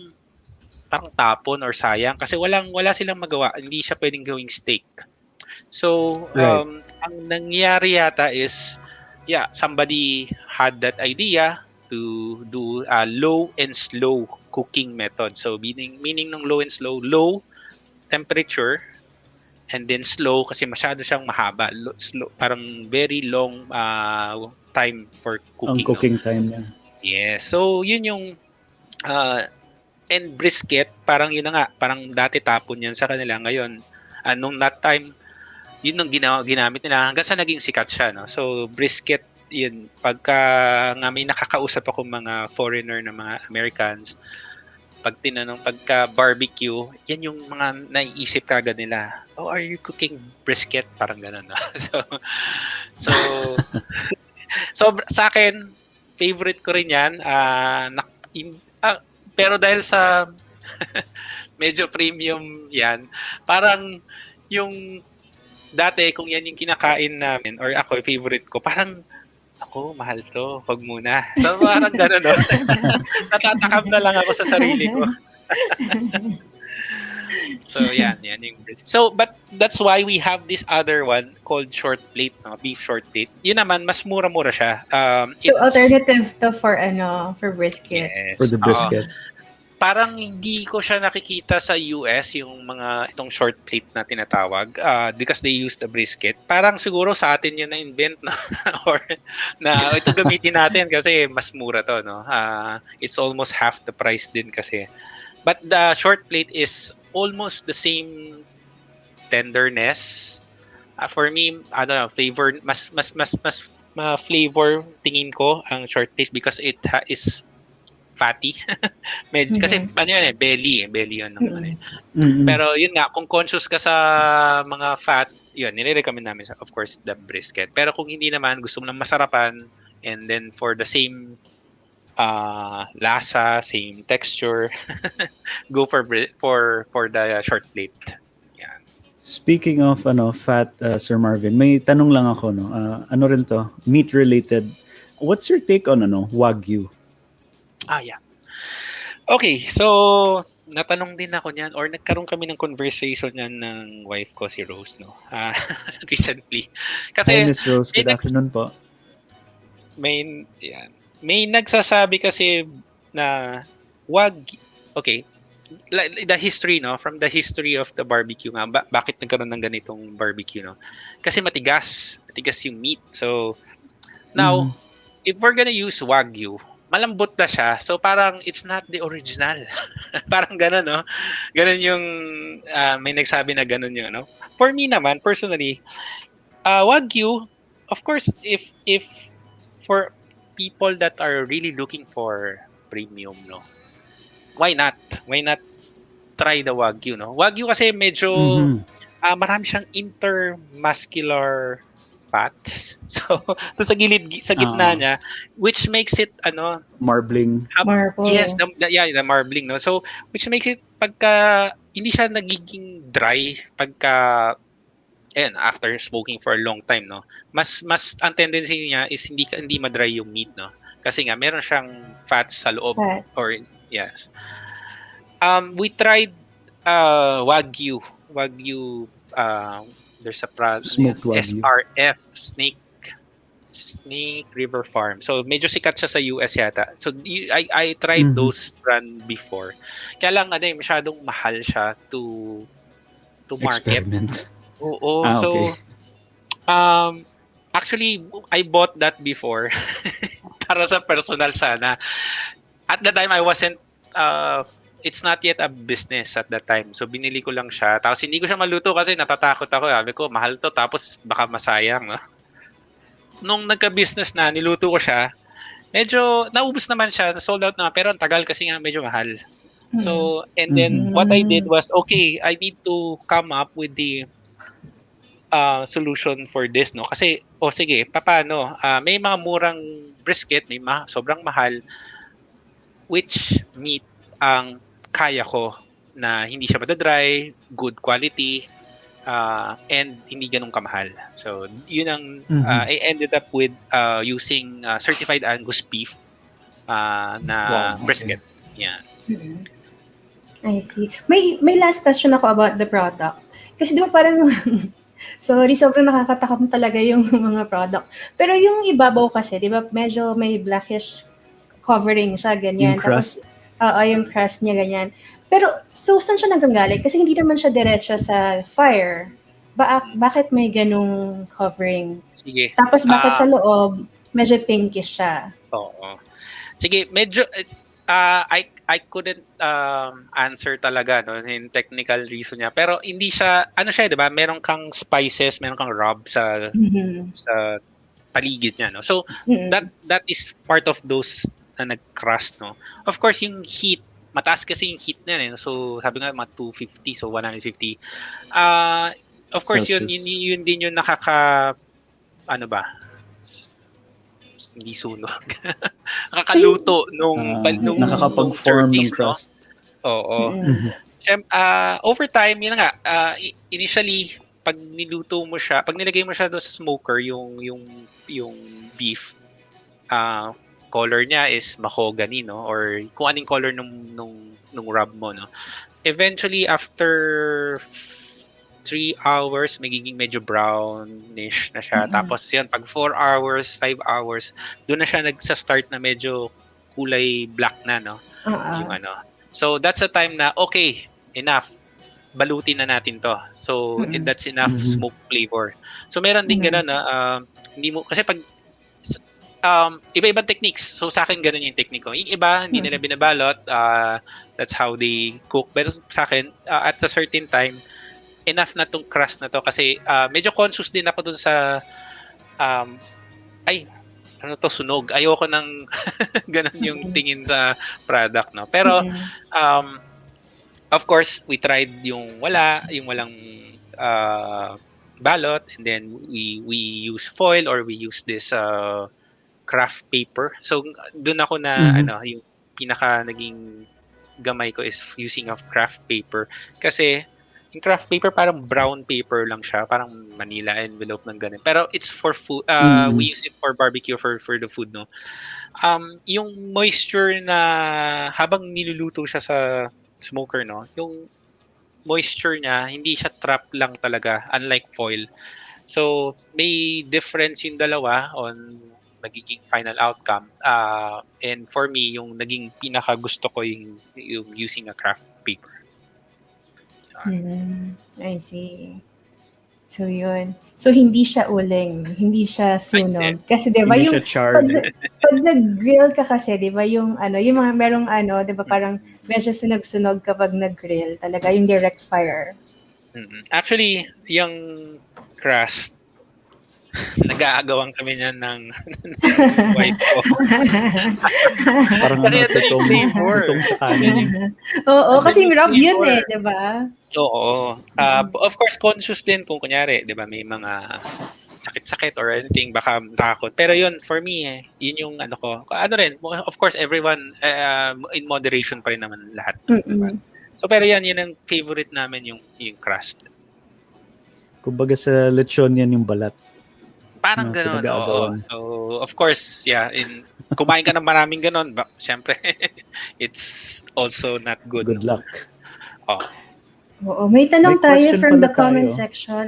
parang tapon or sayang kasi wala silang magawa. Hindi siya pwedeng gawing steak. So, Right. ang nangyari yata is, somebody had that idea to do a low and slow cooking method. So, meaning ng low and slow, low temperature and then slow kasi masyado siyang mahaba. Slow, parang very long time for Ang cooking. cooking time niya. Yes. So, yun yung and brisket, parang yun na nga, parang dati tapon yan sa kanila. Ngayon, nung that time, yun ang ginamit nila hanggang sa naging sikat siya. No? So, brisket, yun, pagka nga may nakakausap ako mga foreigner na mga Americans, pagka barbecue, yan yung mga naiisip kagad nila. Oh, are you cooking brisket? Parang gano'n. No? So, sa akin, favorite ko rin yan. Pero dahil sa medyo premium yan, parang yung dati kung yan yung kinakain namin or ako, favorite ko, parang ako, mahal to, wag muna. So parang gano'n, no? Natatakam na lang ako sa sarili ko. So yan yung so but that's why we have this other one called short plate, no? Beef short plate. Yun naman mas mura-mura siya. So alternative to for brisket. Yes. For the brisket. Parang hindi ko siya nakikita sa US yung itong short plate na tinatawag because they use the brisket. Parang siguro sa atin yun na-invent na or na ito gamitin natin kasi mas mura to, no? It's almost half the price din kasi. But the short plate is almost the same tenderness. For me, flavor mas flavor tingin ko ang short plate because it is fatty. Kasi belly yun. Pero yun nga, kung conscious ka sa mga fat, yun, nire-recommend namin, of course, the brisket. Pero kung hindi naman, gusto mo lang masarapan, and then for the same lasa, same texture, go for the short plate. Yan. Speaking of fat, Sir Marvin, may tanong lang ako, no. Ano rin to, meat related. What's your take on Wagyu? Yeah. Okay, so natanong din ako niyan or nagkaroon kami ng conversation niyan ng wife ko si Rose, no. Recently. Kasi Hi, Miss Rose, good afternoon po. May nagsasabi kasi na okay, the history, no, from the history of the barbecue nga, bakit nagkaroon ng ganitong barbecue, no? Kasi matigas yung meat. So now, if we're gonna use Wagyu, malambot na siya. So parang it's not the original. Parang gano'n, no? Gano'n yung may nagsabi na gano'n yung For me naman, personally, Wagyu, of course, if for people that are really looking for premium, no? Why not? Why not try the Wagyu, no? Wagyu kasi medyo marami siyang intermuscular fats. So, sa gitna niya, which makes it marbling. Marble. Yes, the marbling, no. So, which makes it pagka hindi siya nagiging dry pagka after smoking for a long time, no. Mas ang tendency niya is hindi ma-dry yung meat, no. Kasi nga meron siyang fats sa loob or yes. We tried Wagyu there's a product SRF Snake River Farm. So medyo sikat siya sa US yata. So I tried those brand before. Kaya lang masyadong mahal siya to market. Experiment. Oo. So actually I bought that before para sa personal sana. At the time I wasn't it's not yet a business at that time. So, binili ko lang siya. Tapos, hindi ko siya maluto kasi natatakot ako. Sabi ko, mahal to. Tapos, baka masayang. No? Nung nagka-business na, niluto ko siya. Medyo, naubos naman siya. Sold out na. Pero, ang tagal kasi nga medyo mahal. So, and then, what I did was, okay, I need to come up with the solution for this. No? Kasi, sige, paano? May mga murang brisket, may sobrang mahal. Which meat ang kaya ko na hindi siya madadry, good quality, and hindi ganun kamahal. So, yun ang I ended up with using certified Angus beef na brisket. Yeah. I see. May last question ako about the product. Kasi di ba parang, sorry, sobrang nakakatakam talaga yung mga product. Pero yung ibabaw kasi, di ba medyo may blackish covering siya, ganyan. Yung crust? Tapos, yung crust niya, ganyan. Pero, so saan siya nagagaling? Kasi hindi naman siya diretso sa fire. Bakit may ganung covering? Sige. Tapos bakit sa loob, medyo pinkish siya? Oo. Sige, medyo I couldn't answer talaga no in technical reason niya. Pero hindi siya ano siya, 'di ba? Meron kang spices, meron kang rub sa sa paligid niya, no. So that is part of those na nag-crust, no. Of course, yung heat, mataas kasi yung heat niya, eh. So sabi nga mga 250, so 150. Of course, yun din yung ano ba? Hindi sunog. Nakakaluto nung nakakapag-form ng crust. No? Oo. Over time, yun nga, initially, pag niluto mo siya, pag nilagay mo siya doon sa smoker, yung beef, color niya is mahogany, no? Or kung anong color nung rub mo, no? Eventually, after 3 hours, magiging medyo brownish na siya. Tapos yan, pag 4 hours, 5 hours, doon na siya nagsa-start na medyo kulay black na, no? Yung ano. So, that's the time na, okay, enough. Balutin na natin to. So, that's enough smoke flavor. So, meron din gano'n, na hindi mo, kasi pag, iba-ibang techniques. So, sa akin, gano'n yung technique ko. Yung iba, hindi nila binabalot. That's how they cook. Pero sa akin, at a certain time, enough na tong crust na to kasi medyo conscious din ako dun sa sunog. Ayoko nang ganun yung tingin sa product, no. Pero of course, we tried yung walang balot, and then we use foil or we use this craft paper. So dun ako na yung pinaka naging gamay ko is using of craft paper kasi yung craft paper parang brown paper lang siya, parang Manila envelope ng ganun. Pero it's for food. We use it for barbecue for the food, no. Yung moisture na habang niluluto siya sa smoker, no, yung moisture niya hindi siya trap lang talaga, unlike foil. So may difference yung dalawa on magiging final outcome. And for me, yung naging pinaka gusto ko yung using a craft paper. I see. So, yun. So, hindi siya uling. Hindi siya sunog. Kasi, di ba, Hindi yung, siya charred. pag nag-grill ka kasi, di ba, yung mga merong di ba, parang medyo sunog-sunog kapag nag-grill. Talaga, yung direct fire. Actually, yung crust, nag-aagawan kami niyan ng wife ko. Parang tutong sa kanin. Oo, kasi yung rub yun di ba? Oo. Of course, conscious din kung kunyari, di ba, may mga sakit-sakit or anything, baka takot. Pero yun, for me, yun yung ano ko. Ano rin, of course, everyone, in moderation pa rin naman lahat. Diba? So, pero yun ang favorite namin, yung crust. Kumbaga sa lechon yan yung balat. Parang gano'n, oo. So, of course, kumain ka ng maraming gano'n, syempre, it's also not good. Good luck. Oo, may tanong May tayo question from the pala comment tayo. section.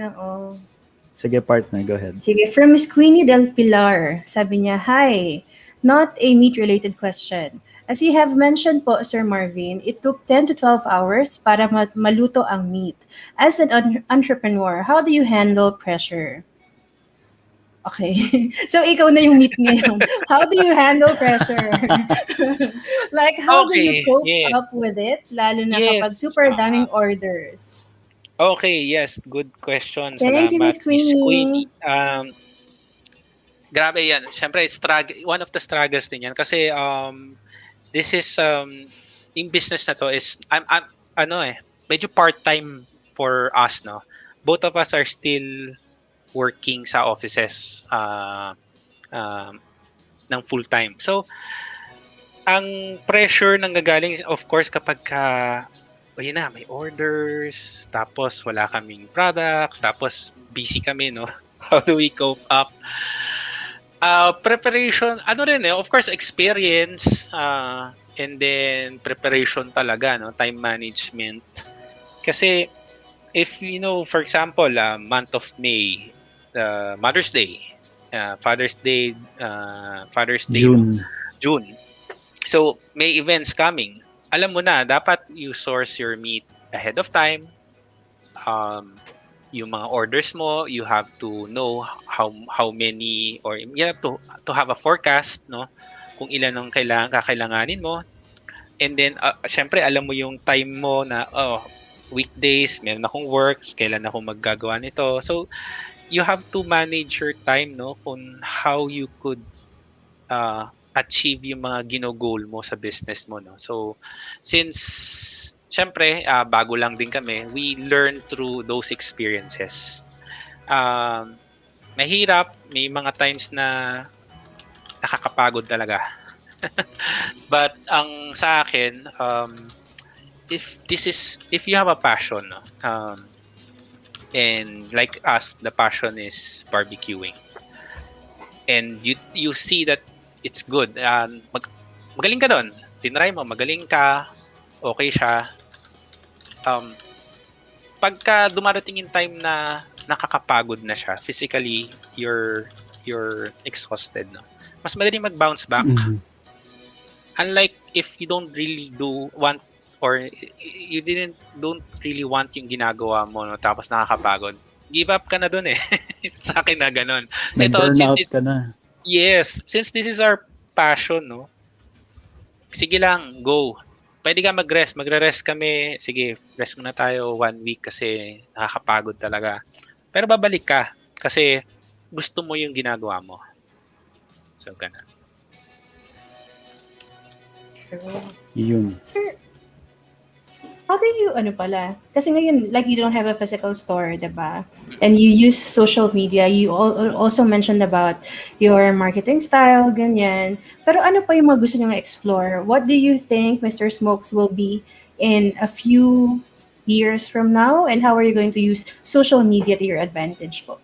Sige, partner, go ahead. Sige, from Miss Queenie Del Pilar, sabi niya, hi, not a meat-related question. As you have mentioned po, Sir Marvin, it took 10 to 12 hours para maluto ang meat. As an entrepreneur, how do you handle pressure? Okay. So, ikaw na yung meat ngayon. How do you handle pressure? Like, how do you cope up with it? Lalo na kapag super daming orders. Okay, yes. Good question. Thank you, Miss Queenie. Grabe yan. Siyempre, one of the struggles din yan. Kasi, this is, yung business na to is, medyo part-time for us, no? Both of us are still working sa offices ng full-time. So, ang pressure nanggagaling, of course, kapag may orders, tapos wala kaming products, tapos busy kami, no? How do we cope up? Preparation, of course, experience, and then preparation talaga, no, time management. Kasi if you know, for example, month of May, Mother's Day, Father's Day, no, June. June. So may events coming. Alam mo na, dapat you source your meat ahead of time. Yung mga orders mo, you have to know how many, or you have to have a forecast, no, kung ilan ang kakailanganin mo. And then syempre alam mo yung time mo na weekdays meron akong works, kailan ako maggagawa nito. So you have to manage your time, no, kung how you could achieve yung mga ginogol mo sa business mo, no. So since syempre bago lang din kami, we learn through those experiences. Mahirap, may mga times na nakakapagod talaga. But ang sa akin, if you have a passion, no, and like us, the passion is barbecuing, and you see that it's good, magaling ka doon, tinry mo, magaling ka, okay siya. Pagka dumarating yung time na nakakapagod na siya, physically you're exhausted, no, mas madaling mag-bounce back. Unlike if you don't really want, or you don't really want yung ginagawa mo, no, tapos nakakapagod, give up ka na dun eh. Sa akin na ganun. May burnout ka na. Yes, since this is our passion, no, sige lang, go. Pwede ka mag-rest. Magre-rest kami. Sige, rest muna tayo 1 week kasi nakakapagod talaga. Pero babalik ka kasi gusto mo yung ginagawa mo. So, ganun. Yun. Sir, how do you, kasi ngayon, like you don't have a physical store, diba? And you use social media. You also mentioned about your marketing style, ganyan. Pero ano pa yung mga gusto nyo explore? What do you think Mr. Smokes will be in a few years from now? And how are you going to use social media to your advantage po?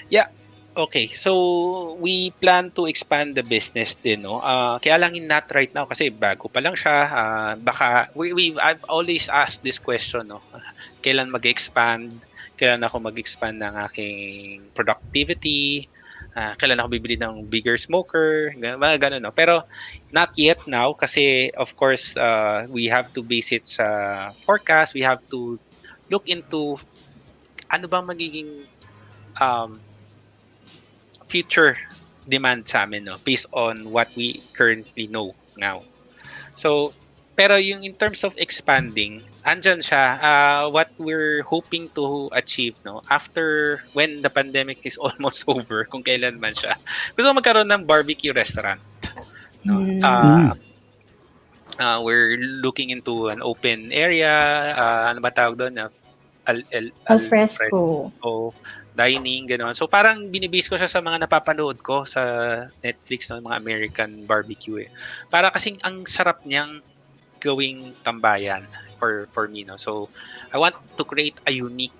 Yeah. Okay, so we plan to expand the business din, no. Kaya lang not right now kasi bago pa lang siya. Baka I've always asked this question, no. Kailan mag-expand? Kailan ako mag-expand ng aking productivity? Kailan ako bibili ng bigger smoker? Ganun, no. Pero not yet now kasi of course we have to base it sa forecast. We have to look into ano ba magiging future demand sa amin, no, based on what we currently know now. So, pero yung in terms of expanding, andyan siya. What we're hoping to achieve, no, after when the pandemic is almost over, kung kailan man siya, gusto ko magkaroon ng barbecue restaurant. No? We're looking into an open area. Ano ba tawag doon? Al fresco. Dining, gano'n. So parang binibase ko siya sa mga napapanood ko sa Netflix, no, mga American barbecue eh. Para kasing ang sarap niyang gawing tambayan for me, no. So I want to create a unique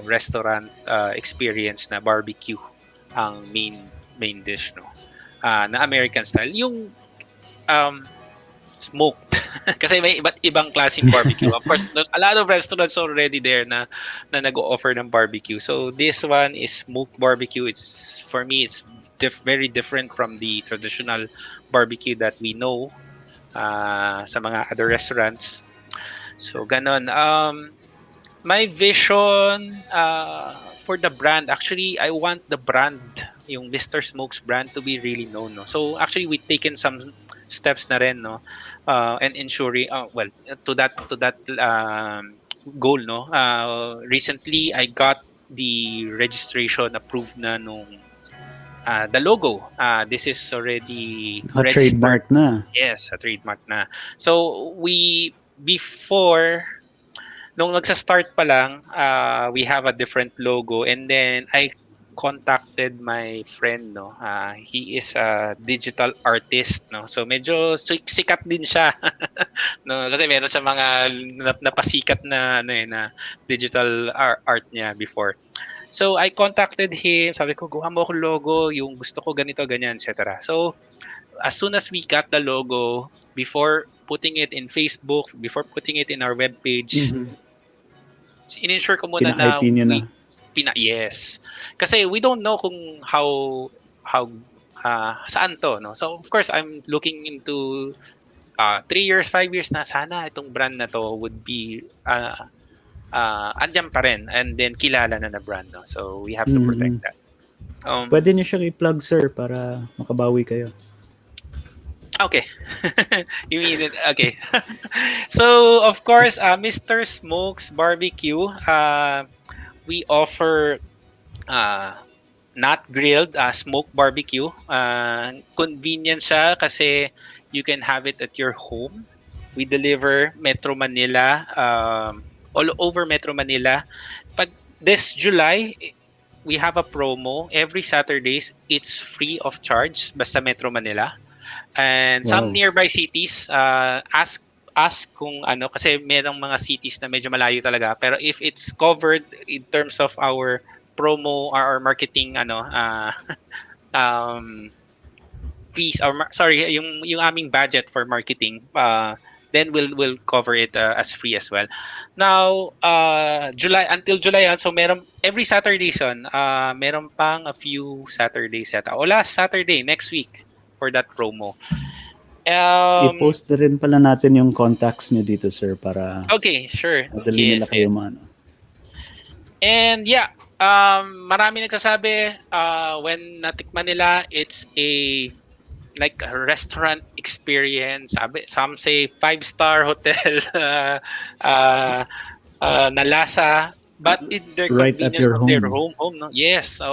restaurant experience na barbecue ang main dish, no. Na American style. Yung smoked. Kasi may iba't ibang klaseng barbecue. Of course, there's a lot of restaurants already there na nag-o-offer ng barbecue. So this one is smoked barbecue. It's for me, it's very different from the traditional barbecue that we know sa mga other restaurants. So ganon. My vision for the brand, actually, I want the brand, yung Mr. Smokes brand, to be really known. No? So actually, we've taken some steps na rin, no, and ensuring to that goal, no. Recently I got the registration approved na nung the logo. This is already a trademark na. Yes, a trademark na. So before nung nagsa-start pa lang, we have a different logo, and then I contacted my friend, no. He is a digital artist, no. So medyo sikat din siya. No, kasi meron siya mga napasikat na digital art niya before. So I contacted him, sabi ko, gawa mo ako logo, yung gusto ko ganito, ganyan, etc. So as soon as we got the logo, before putting it in Facebook, before putting it in our webpage, in-ensure ko muna na Pina-IP niyo na. yes. Kasi we don't know kung how saan to, no? So of course I'm looking into 3 years, 5 years na sana itong brand na to would be andyan pa rin and then kilala na brand, no? So we have to protect that. Pwede niyo siya i-plug, sir, para makabawi kayo. Okay. You mean it? Okay. So, of course, Mr. Smokes Barbecue, we offer not grilled, smoked barbecue. Convenient siya kasi you can have it at your home. We deliver Metro Manila, all over Metro Manila. Pag this July, we have a promo. Every Saturdays, it's free of charge, basta Metro Manila. And some nearby cities, ask kung ano, kasi merong mga cities na medyo malayo talaga. Pero if it's covered in terms of our promo or our marketing fees, or sorry, yung aming budget for marketing, then we'll cover it as free as well. Now, July until July, so meron every Saturday meron pang a few Saturdays yata. O last Saturday next week for that promo. I-post na rin pala natin yung contacts niyo dito, sir, para okay, sure. madali nila kayo maano. And yeah, marami nagsasabi when natikman nila, it's like a restaurant experience. Some say 5-star hotel na lasa, but their Right convenience at your of their home. home, no? Yes.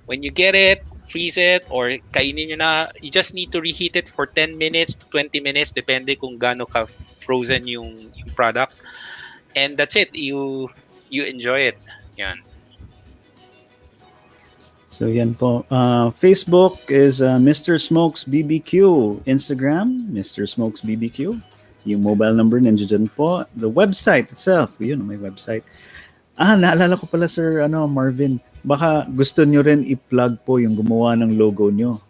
When you get it, freeze it, or kainin nyo na, you just need to reheat it for 10 minutes to 20 minutes, depende kung gaano ka frozen yung product. And that's it. You enjoy it. Yan. So yan po. Facebook is Mr. Smokes BBQ. Instagram, Mr. Smokes BBQ. Yung mobile number nandiyan po. The website itself, yun, may website. Naalala ko pala, sir, Marvin, baka gusto nyo rin i-plug po yung gumawa ng logo nyo.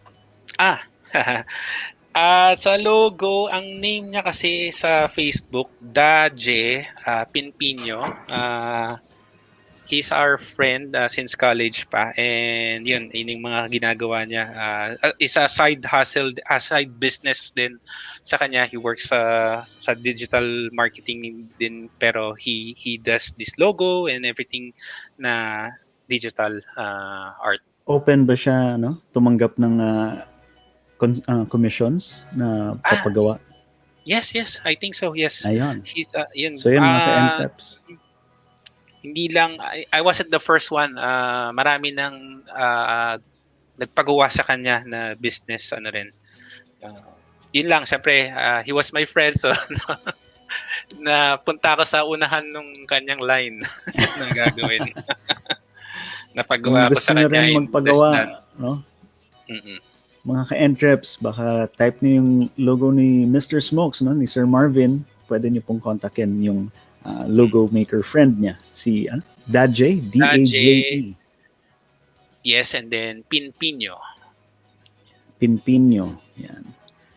Sa logo, ang name niya kasi sa Facebook, Daje Pinpino. He's our friend since college pa, and yun yung mga ginagawa niya. Is a side hustle, a side business din sa kanya. He works sa digital marketing din, pero he does this logo and everything na digital art. Open ba siya, tumanggap ng commissions na papagawa? Yes, I think so. Yes. Ayun. He's yun. So yun, mga ka-entreps. Hindi lang, I wasn't the first one. Marami nang nagpagawa sa kanya na business rin. Yun lang, syempre, he was my friend, so napunta ako sa unahan nung kanyang line na gagawin. Napagawa ko sa kanya yung magpagawa, no? Mga ka-entreps, baka type niyo yung logo ni Mr. Smokes, ni Sir Marvin. Pwede niyo pong kontakin yung logo maker friend niya, si Daje, D-A-J-E. Yes, and then Pinpino. Yan.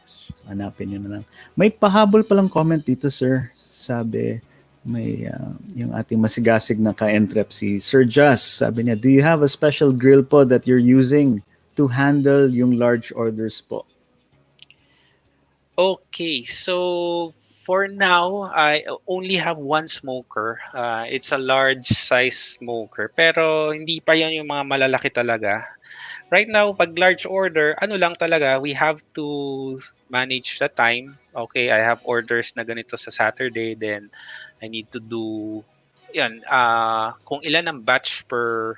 So, hanapin niyo na lang. May pahabol palang comment dito, sir. Sabi, may yung ating masigasig na ka-entrep, si Sir Just. Sabi niya, do you have a special grill po that you're using to handle yung large orders po? Okay, so for now, I only have one smoker. It's a large size smoker. Pero hindi pa yan yung mga malalaki talaga. Right now, pag large order, lang talaga, we have to manage the time. Okay, I have orders na ganito sa Saturday, then I need to do, kung ilan ang batch per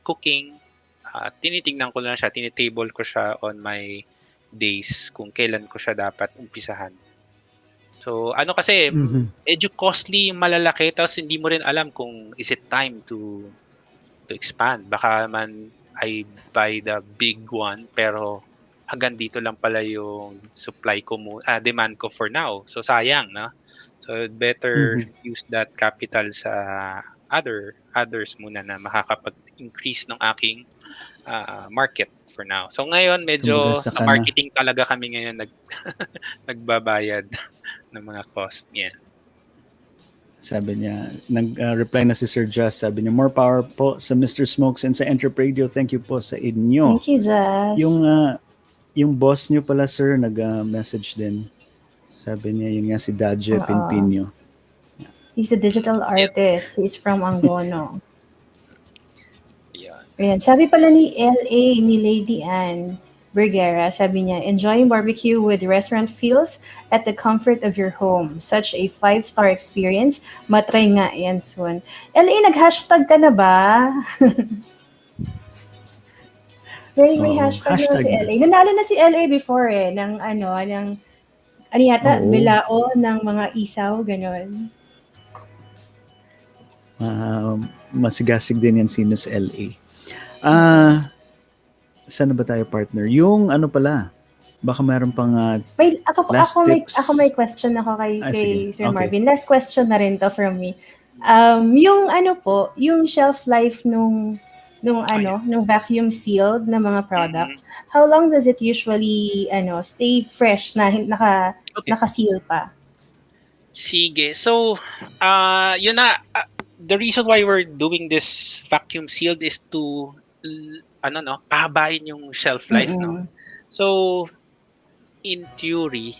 cooking, tinitingnan ko lang siya, tinitable ko siya on my days kung kailan ko siya dapat umpisahan. So, kasi, medyo costly yung malalaki, tapos hindi mo rin alam kung is it time to expand. Baka man I buy the big one, pero hanggang dito lang pala yung supply ko demand ko for now. So, sayang, no? So, better use that capital sa others muna na makakapag-increase ng aking market for now. So ngayon medyo Kumbaga, sa marketing talaga kami ngayon nagbabayad ng mga cost niya. Sabi niya, nag-reply na si Sir Just, sabi niya, more power po sa Mr. Smokes and sa EntrepRadio. Thank you po sa inyo. Thank you, Jazz. Yung boss niyo pala, sir, nag-message din. Sabi niya, yun nga si Dadje Pinpinyo. He's a digital artist. He's from Angono. Yeah. Ayan. Sabi pala ni LA, ni Lady Ann Bergera, sabi niya, enjoying barbecue with restaurant feels at the comfort of your home. Such a 5-star experience. Matry nga yan soon. LA, nag-hashtag ka na ba? May hashtag na si LA. Nanalo na si LA before ng bilao ng mga isaw, gano'n. Masigasig din yan si Miss LA. Saan na ba tayo, partner? Yung ano pala, baka meron pang ako may question ako kay Sir Marvin. Last question na rin to from me. Yung yung shelf life nung vacuum sealed na mga products, how long does it usually stay fresh na naka-seal pa? Sige. So, yun na, the reason why we're doing this vacuum sealed is to pahabain yung shelf life, no? So, in theory,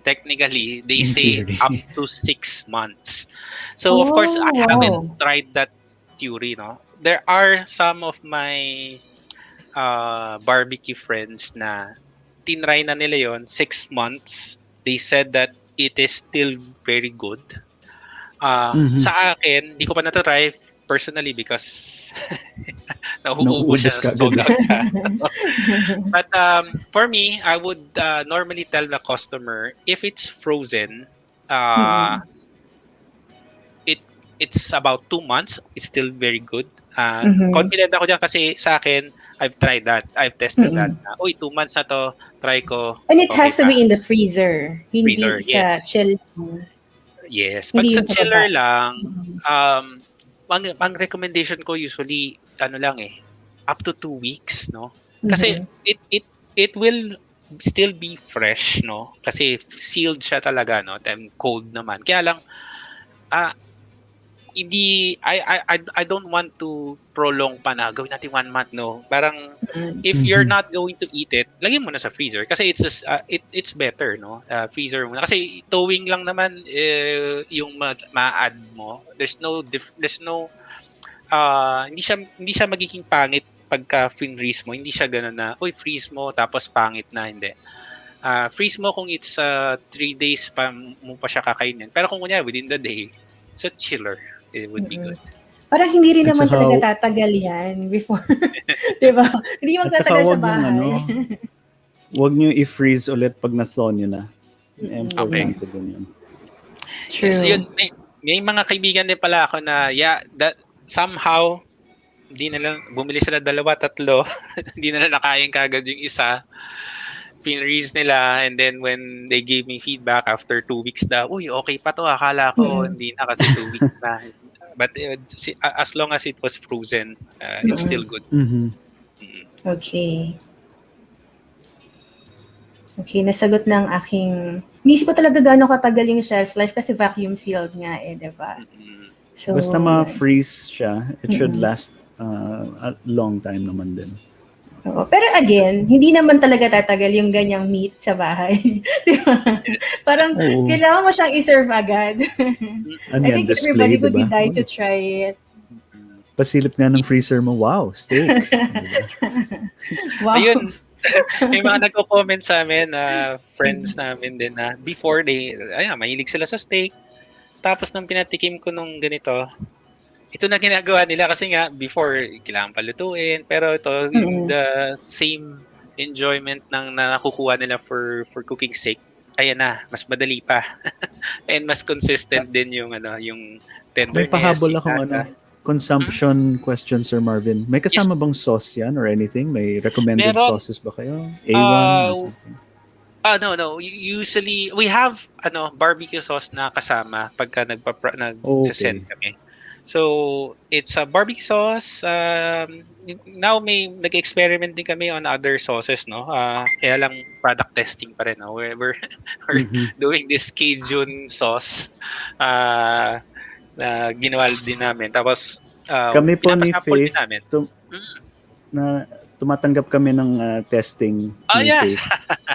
technically, they say up to 6 months. So, of course, I haven't tried that theory, no? There are some of my barbecue friends na tinry na nila yon 6 months. They said that it is still very good. Sa akin, di ko pa natatry personally because nauubos siya so But for me, I would normally tell the customer if it's frozen, it's about 2 months. It's still very good. Confident ako dyan kasi sa akin, I've tried that. I've tested that. 2 months na to, try ko. And it has to be in the freezer. Hindi Freezer, sa chill. Yes. Pag sa chiller lang, ang recommendation ko usually up to 2 weeks, no? Kasi it will still be fresh, no? Kasi sealed siya talaga, no? Then cold naman. Kaya lang I don't want to prolong pa na gawin natin 1 month, no? Parang if you're not going to eat it, lagyan mo na sa freezer kasi it's better, no? Freezer mo na kasi towing lang naman yung ma-add mo. There's no hindi siya magiging pangit pagka freeze mo. Hindi siya gano'n na freeze mo tapos pangit na, hindi. Freeze mo kung it's 3 days pa mo pa siya kakainin. Pero kung kunya within the day, it's a chiller. It would be good. Parang hindi rin naman talaga tatagal yan before. Diba? Hindi magtatagal sa bahay. Huwag nyo i-freeze ulit pag na-thaw nyo na. Importante din yun. True. Yes, yun, may mga kaibigan din pala ako na that somehow hindi na lang bumili sila 2-3 hindi na lang nakain kagad yung isa. Pinrease nila, and then when they gave me feedback after 2 weeks okay pa to, akala ko hindi na kasi 2 weeks na. But as long as it was frozen, it's still good. Okay, nasagot ng aking... Inisip ko talaga gano'ng katagal yung shelf life kasi vacuum sealed nga diba? So, basta ma-freeze siya, it should last a long time naman din. Pero again, hindi naman talaga tatagal yung ganyang meat sa bahay. Diba? Parang kailangan mo siyang i-serve agad. I think everybody would be dying to try it. Pasilip nga ng freezer mo, wow, steak. Wow. Ayun, may mga nagko-comment sa amin, friends namin din na before mahilig sila sa steak. Tapos nung pinatikim ko nung ganito, ito na ginagawa nila kasi nga before kailangan palutuin, pero ito the same enjoyment na nakukuha nila for cooking steak. Ayan na, mas madali pa. And mas consistent din yung tenderness. May pahabol akong consumption question, Sir Marvin. May kasama bang sauce yan or anything? May recommended sauces ba kayo? A1 or something? No. Usually we have barbecue sauce na kasama pagka nagsasend kami. So it's a barbecue sauce. Now may nag-experiment din kami on other sauces, no? Kaya lang product testing pa rin, no? We're doing this Cajun sauce. Na ginawa din namin. Tapos Kami po ni pinapasample din Faith, namin. na tumatanggap kami ng testing Oh, ni yeah. Faith.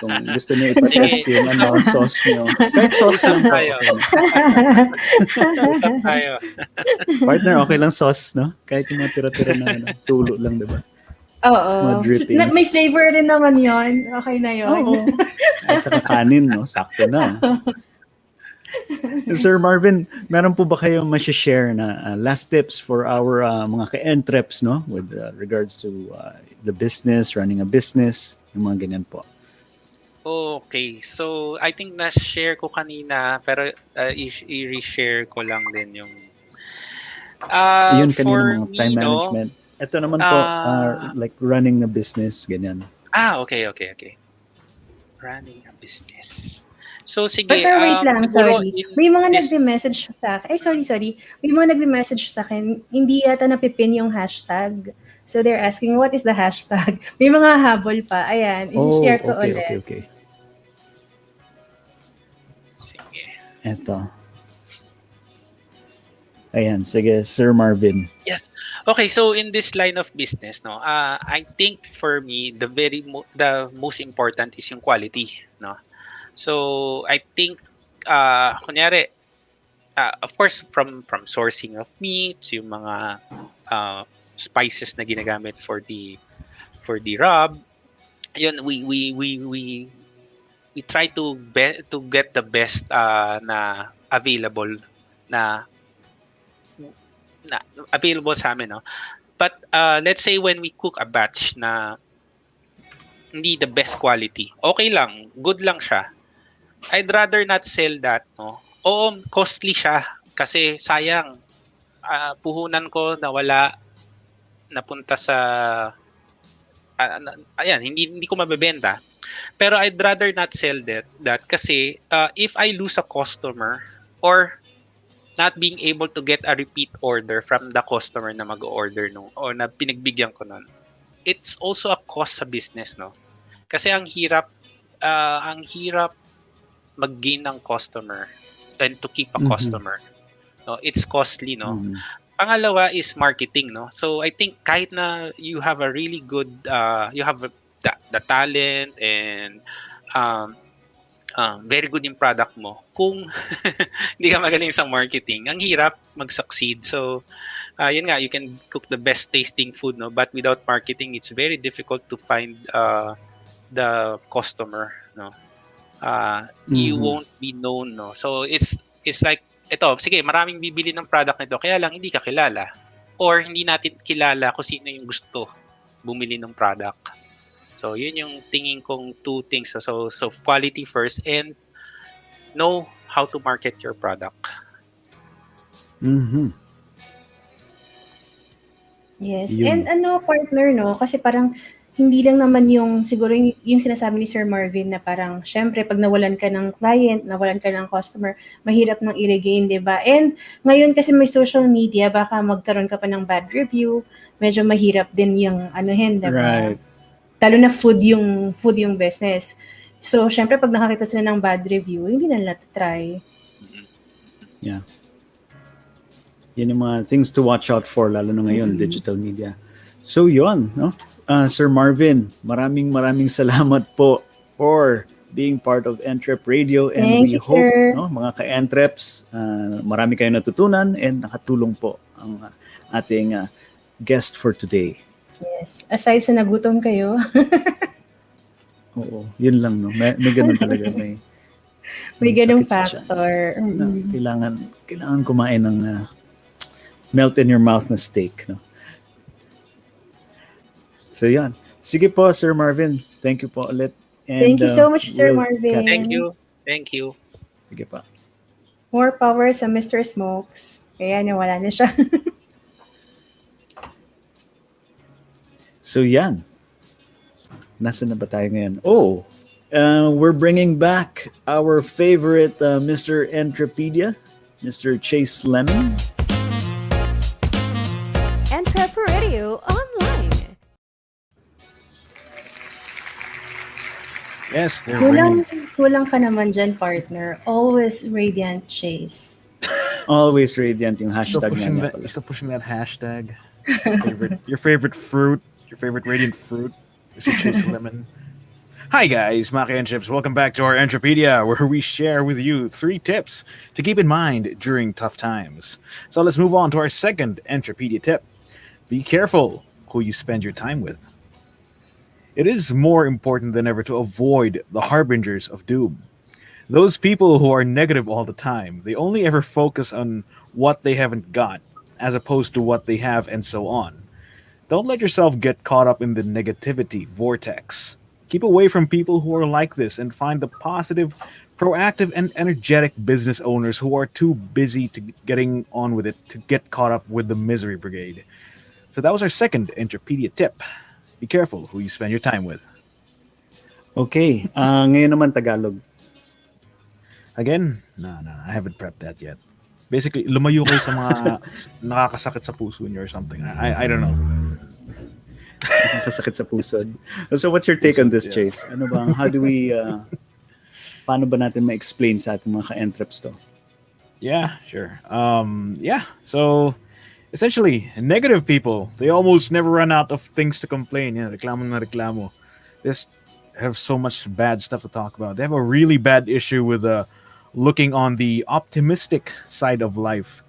Kung gusto niyo ipatest yung sauce niyo. Kahit sauce lang po. tayo. Okay na. Usap tayo. Partner, okay lang sauce, no? Kahit yung mga tira-tira na tulo lang, di ba? Oo. Mga drippings. May flavor rin naman yon. Okay na yon. Oo. At saka kanin, no? Sakto na. Sir Marvin, meron po ba kayong share na last tips for our mga ka-entreps, no? With regards to the business, running a business, yung mga ganyan po. Okay. So, I think na-share ko kanina, pero i-reshare ko lang din yung Yun kanina for mga time me, no? management. Ito naman po, like running a business, ganyan. Okay. Running a business. So, sige. Pero wait lang, siguro sorry. in May mga this- nagbe-message sa akin. Sorry. May mga nagbe-message sa akin, hindi yata napipin yung hashtag. So they're asking, what is the hashtag? May mga habol pa. Ayan, isi-share ko ulit. Okay. Sige. Eto. Ayan, sige, Sir Marvin. Yes. Okay, so in this line of business, no, I think for me the most important is yung quality, no. So I think kunyari of course from sourcing of meats, yung mga spices na ginagamit for the rub, yun we try to get the best na available sa amin, no? But let's say when we cook a batch na hindi the best quality, okay lang, good lang siya. I'd rather not sell that, no? Oo, costly siya kasi sayang, puhunan ko nawala, napunta sa ayan, hindi ko mabebenta. Pero I'd rather not sell that kasi if I lose a customer or not being able to get a repeat order from the customer na mag-order or na pinagbigyan ko nun, it's also a cost sa business, no? Kasi ang hirap mag-gain ng customer and to keep a customer. No, it's costly, no? Pangalawa is marketing, no? So I think kahit na you have a really good you have the talent and very good yung product mo, kung hindi ka magaling sa marketing, ang hirap mag-succeed. So yun nga, you can cook the best tasting food, no, but without marketing it's very difficult to find the customer, no. You won't be known, no. So it's like ito, sige, maraming bibili ng product nito, kaya lang hindi ka kilala or hindi natin kilala kung sino yung gusto bumili ng product. So yun yung tingin kong two things. So quality first and know how to market your product. Yes. Yun. And partner, no? Kasi parang hindi lang naman yung siguro yung sinasabi ni Sir Marvin na parang syempre pag nawalan ka ng client, nawalan ka ng customer, mahirap nang i-regain, 'di ba? And ngayon kasi may social media, baka magkaroon ka pa ng bad review, medyo mahirap din yung anuhin, 'di ba? Right. Lalo na food yung business. So syempre pag nakakita sila ng bad review, hindi na nila try. Yeah. Yan yung mga things to watch out for, lalo na ngayon, digital media. So yun, no? Sir Marvin, maraming salamat po for being part of EntrepRadio, and Thank we you, hope, sir. no, mga ka-entreps, marami kayong natutunan and nakatulong po ang ating guest for today. Yes. Aside sa nagutom kayo. Oo, yun lang, no. May ganun talaga, may May ganung sakit sa tiyan. factor. Na kailangan kumain ng melt in your mouth na steak, no. So yan. Sige po, Sir Marvin. Thank you po ulit. And, Thank you so much, Sir we'll Marvin. catch- Thank you. Sige pa. More power sa Mr. Smokes. Kaya wala na siya. So yan. Nasaan na ba tayo ngayon? Oh, we're bringing back our favorite Mr. Entrepedia, Mr. Chase Lemon. Yes, they're Kulang, bringing kulang ka naman dyan, partner. Always radiant chase. Always radiant yung still hashtag pushing nga that. pala. You're still pushing that hashtag. Your favorite fruit, your favorite radiant fruit is to chase lemon. Hi guys, Maki and Chips. Welcome back to our EntrepRadio, where we share with you 3 tips to keep in mind during tough times. So let's move on to our second EntrepRadio tip. Be careful who you spend your time with. It is more important than ever to avoid the harbingers of doom. Those people who are negative all the time, they only ever focus on what they haven't got, as opposed to what they have and so on. Don't let yourself get caught up in the negativity vortex. Keep away from people who are like this and find the positive, proactive, and energetic business owners who are too busy to getting on with it to get caught up with the misery brigade. So that was our second Entropedia tip. Be careful who you spend your time with. Okay, ngayon naman Tagalog. Again, no, I haven't prepped that yet. Basically, lumayo kayo sa mga nakakasakit sa puso niyo or something. I don't know. Nakakasakit sa puso. So what's your take on this, Yeah. Chase? Ano ba, how do we, paano ba natin ma-explain sa ating mga ka-entreps to? Yeah, sure. So essentially, negative people, they almost never run out of things to complain. Yeah, reklamo na reklamo. They just have so much bad stuff to talk about. They have a really bad issue with looking on the optimistic side of life.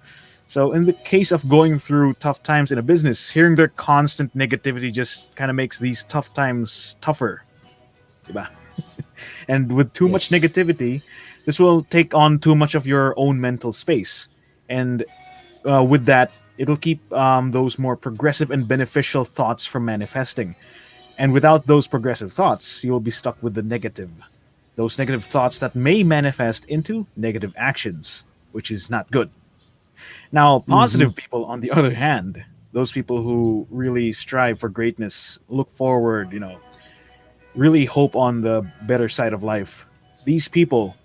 So in the case of going through tough times in a business, hearing their constant negativity just kind of makes these tough times tougher. Diba? And with too much Yes. negativity, this will take on too much of your own mental space. And with that, it'll keep those more progressive and beneficial thoughts from manifesting. And without those progressive thoughts, you will be stuck with the negative. Those negative thoughts that may manifest into negative actions, which is not good. Now, positive people, on the other hand, those people who really strive for greatness, look forward, really hope on the better side of life. These people,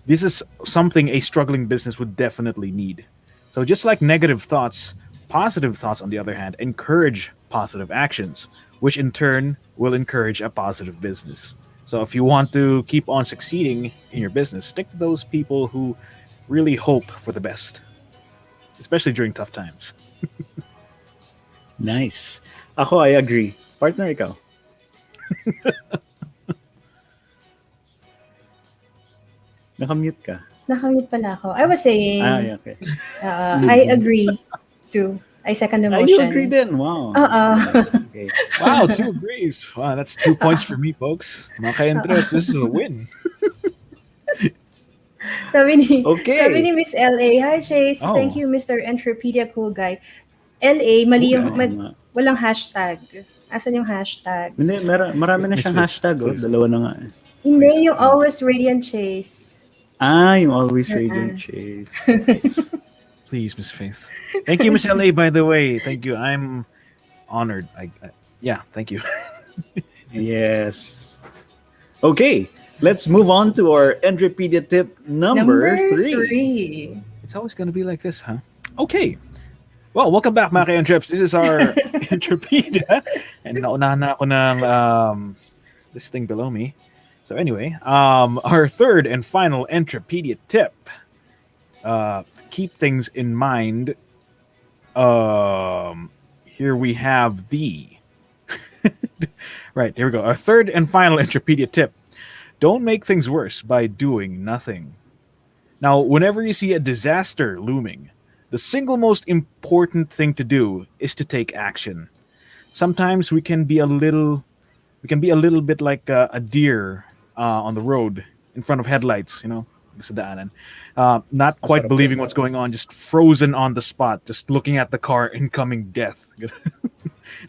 this is something a struggling business would definitely need. So just like negative thoughts, positive thoughts, on the other hand, encourage positive actions, which in turn will encourage a positive business. So if you want to keep on succeeding in your business, stick to those people who really hope for the best, especially during tough times. Nice. Ako, I agree. Partner, ikaw? Nakamute ka. Nakamute pala ako. I was saying, Yeah, okay. I agree too. I second the Ah, motion. you agree then? Wow. Okay. Wow, 2 agrees. Wow, that's 2 points for me, folks. Maka-entrep, this is a win. Okay. Sabi ni Miss LA, hi Chase, Oh. thank you Mr. Entropedia Cool Guy. LA, mali yung, walang hashtag. Asan yung hashtag? Hindi, marami na Miss siyang Faith, hashtag. Oh. please. Dalawa na nga. Hindi, yung always radiant Chase. Yung always radiant Chase. Please, Miss Faith. Thank you, Miss LA, by the way. Thank you. I'm honored. Yeah, thank you. Yes. Okay, let's move on to our Entropedia tip number 3. It's always going to be like this, huh? Okay. Well, welcome back, Maki and Trips. This is our Entropedia. And naunahan na ako ng this thing below me. So anyway, our third and final Entropedia tip. Keep things in mind. Here we have the right, here we go. Our third and final Entropedia tip. Don't make things worse by doing nothing. Now, whenever you see a disaster looming, the single most important thing to do is to take action. Sometimes we can be a little bit like a deer on the road in front of headlights, sa daanan. Not quite Masarap believing yan. what's going on, just frozen on the spot, just looking at the car, incoming death.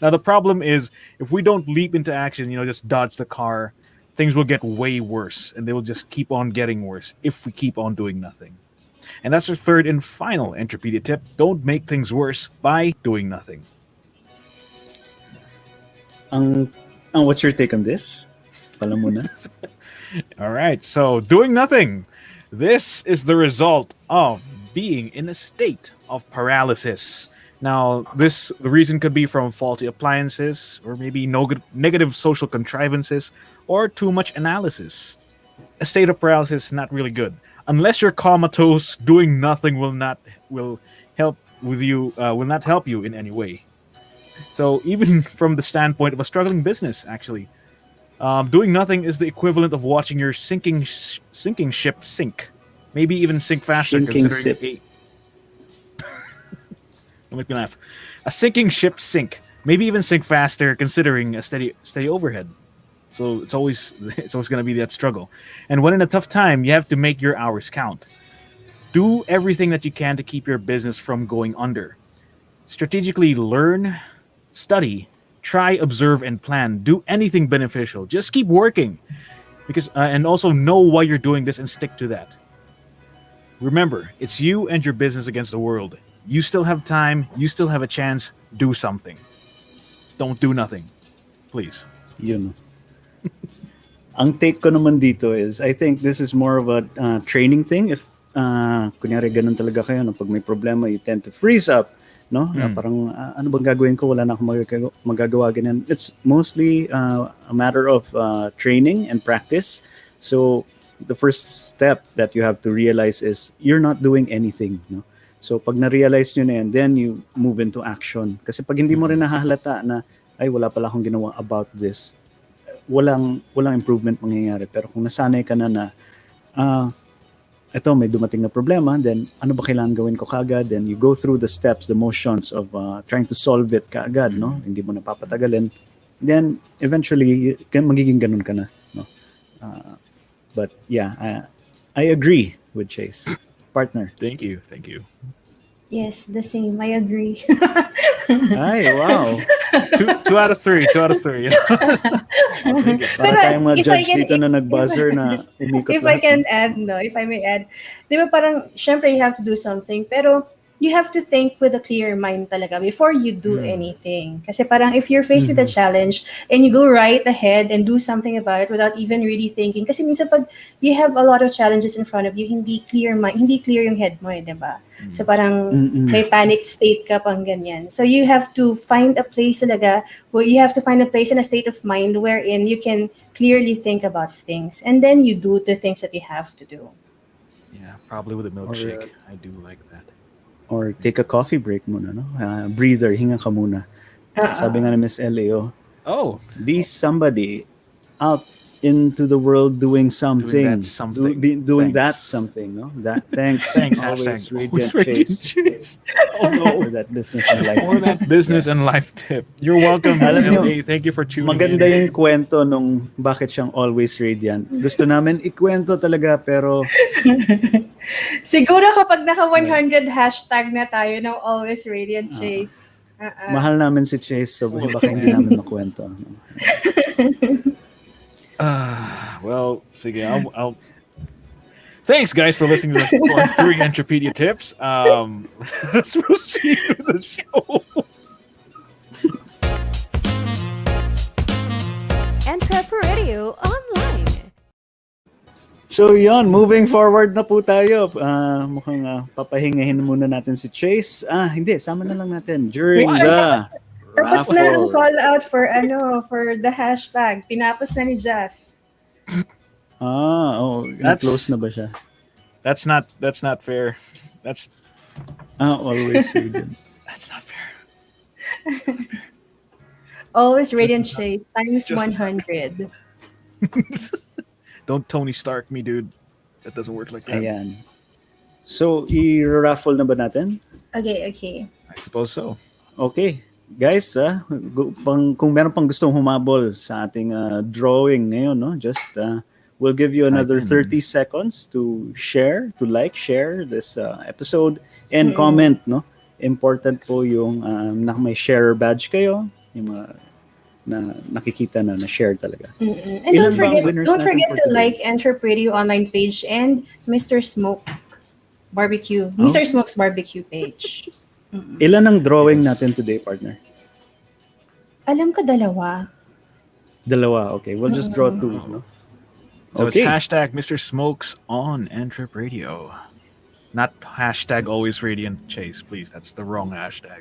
Now, the problem is, if we don't leap into action, just dodge the car, things will get way worse, and they will just keep on getting worse if we keep on doing nothing. And that's our third and final Entropedia tip. Don't make things worse by doing nothing. What's your take on this? Pala muna. All right, so doing nothing. This is the result of being in a state of paralysis. Now, the reason could be from faulty appliances, or maybe negative social contrivances, or too much analysis. A state of paralysis is not really good. Unless you're comatose, doing nothing will help with you will not help you in any way. So even from the standpoint of a struggling business, actually, doing nothing is the equivalent of watching your sinking ship sink. Maybe even sink faster, Sinking considering don't make me laugh. A sinking ship sink. Maybe even sink faster, considering a steady overhead. So it's always going to be that struggle. And when in a tough time, you have to make your hours count. Do everything that you can to keep your business from going under. Strategically learn, study, try, observe, and plan. Do anything beneficial. Just keep working, because and also know why you're doing this and stick to that. Remember, it's you and your business against the world. You still have time. You still have a chance. Do something. Don't do nothing. Please. Yun. Ang take ko naman dito is, I think this is more of a training thing. If kunyari ganun talaga kayo, no, pag may problema, you tend to freeze up. No? Na parang, ano bang gagawin ko? Wala na akong magagawa ganyan. It's mostly a matter of training and practice. So, the first step that you have to realize is you're not doing anything. No? So pag na-realize nyo na yan, then you move into action. Kasi pag hindi mo rin nahahalata na, ay wala pala akong ginawa about this, walang improvement mangyayari. Pero kung nasanay ka na eto may dumating na problema, then ano ba kailangan gawin ko kaagad? Then you go through the steps, the motions of trying to solve it kaagad, no? Hindi mo napapatagalin. Then eventually, magiging ganun ka na. No? But yeah, I agree with Chase. Partner. Thank you. Yes, the same. I agree. Ay, wow. Two out of three. Para tayong mga judge dito na nag-buzzer na umikot if I can add, if I may add, di ba parang, syempre you have to do something, pero you have to think with a clear mind talaga before you do anything. Kasi parang if you're faced with a challenge and you go right ahead and do something about it without even really thinking, kasi minsan pag you have a lot of challenges in front of you, hindi clear yung head mo, di ba? So parang may panic state ka pang ganyan. So you have to find a place talaga where you have to find a place in a state of mind wherein you can clearly think about things, and then you do the things that you have to do. Yeah, probably with a milkshake. I do like that. Or take a coffee break muna, no? Breather, hinga ka muna. Sabi nga ni Miss Elio, be somebody out into the world doing something. Doing that something, no? Thanks. Always radiant Chase. For that business and life. For that business and life tip. You're welcome. Thank you for tuning maganda in. Yung kwento nung bakit siyang always radiant. Gusto namin ikwento talaga, pero siguro kapag naka 100 hashtag na tayo ng always radiant Chase. Mahal namin si Chase, so baka hindi namin makwento. Well, sige, I'll thanks guys for listening to the 3 Entropedia tips. Let's proceed with the show. EntrepRadio Online. So yon, moving forward na po tayo. Mukhang papahingahin muna natin si Chase. Hindi, sama na lang natin during the Tapos na ang call out for the hashtag. Tinapos na ni Jazz. Na-close na ba siya? That's not fair. That's always radiant. That's not fair. Always radiant shade times 100. Don't Tony Stark me, dude. That doesn't work like that. Ayan. So, i-raffle na ba natin? Okay. I suppose so. Okay. Guys, kung meron pang gustong humabol sa ating drawing ngayon, no? Just we'll give you another 30 seconds to share this episode and comment, no? Important po yung may share badge kayo, yung mga na nakikita na share talaga. And don't forget to like EntrepRadio online page and Mr. Smoke Barbecue. Mr. Smoke's barbecue page. Ilan ang drawing natin today, partner? Alam ko dalawa. Okay. We'll just draw 2, no? So it's hashtag Mr. Smokes on EntrepRadio. Not hashtag always radiant chase, please. That's the wrong hashtag.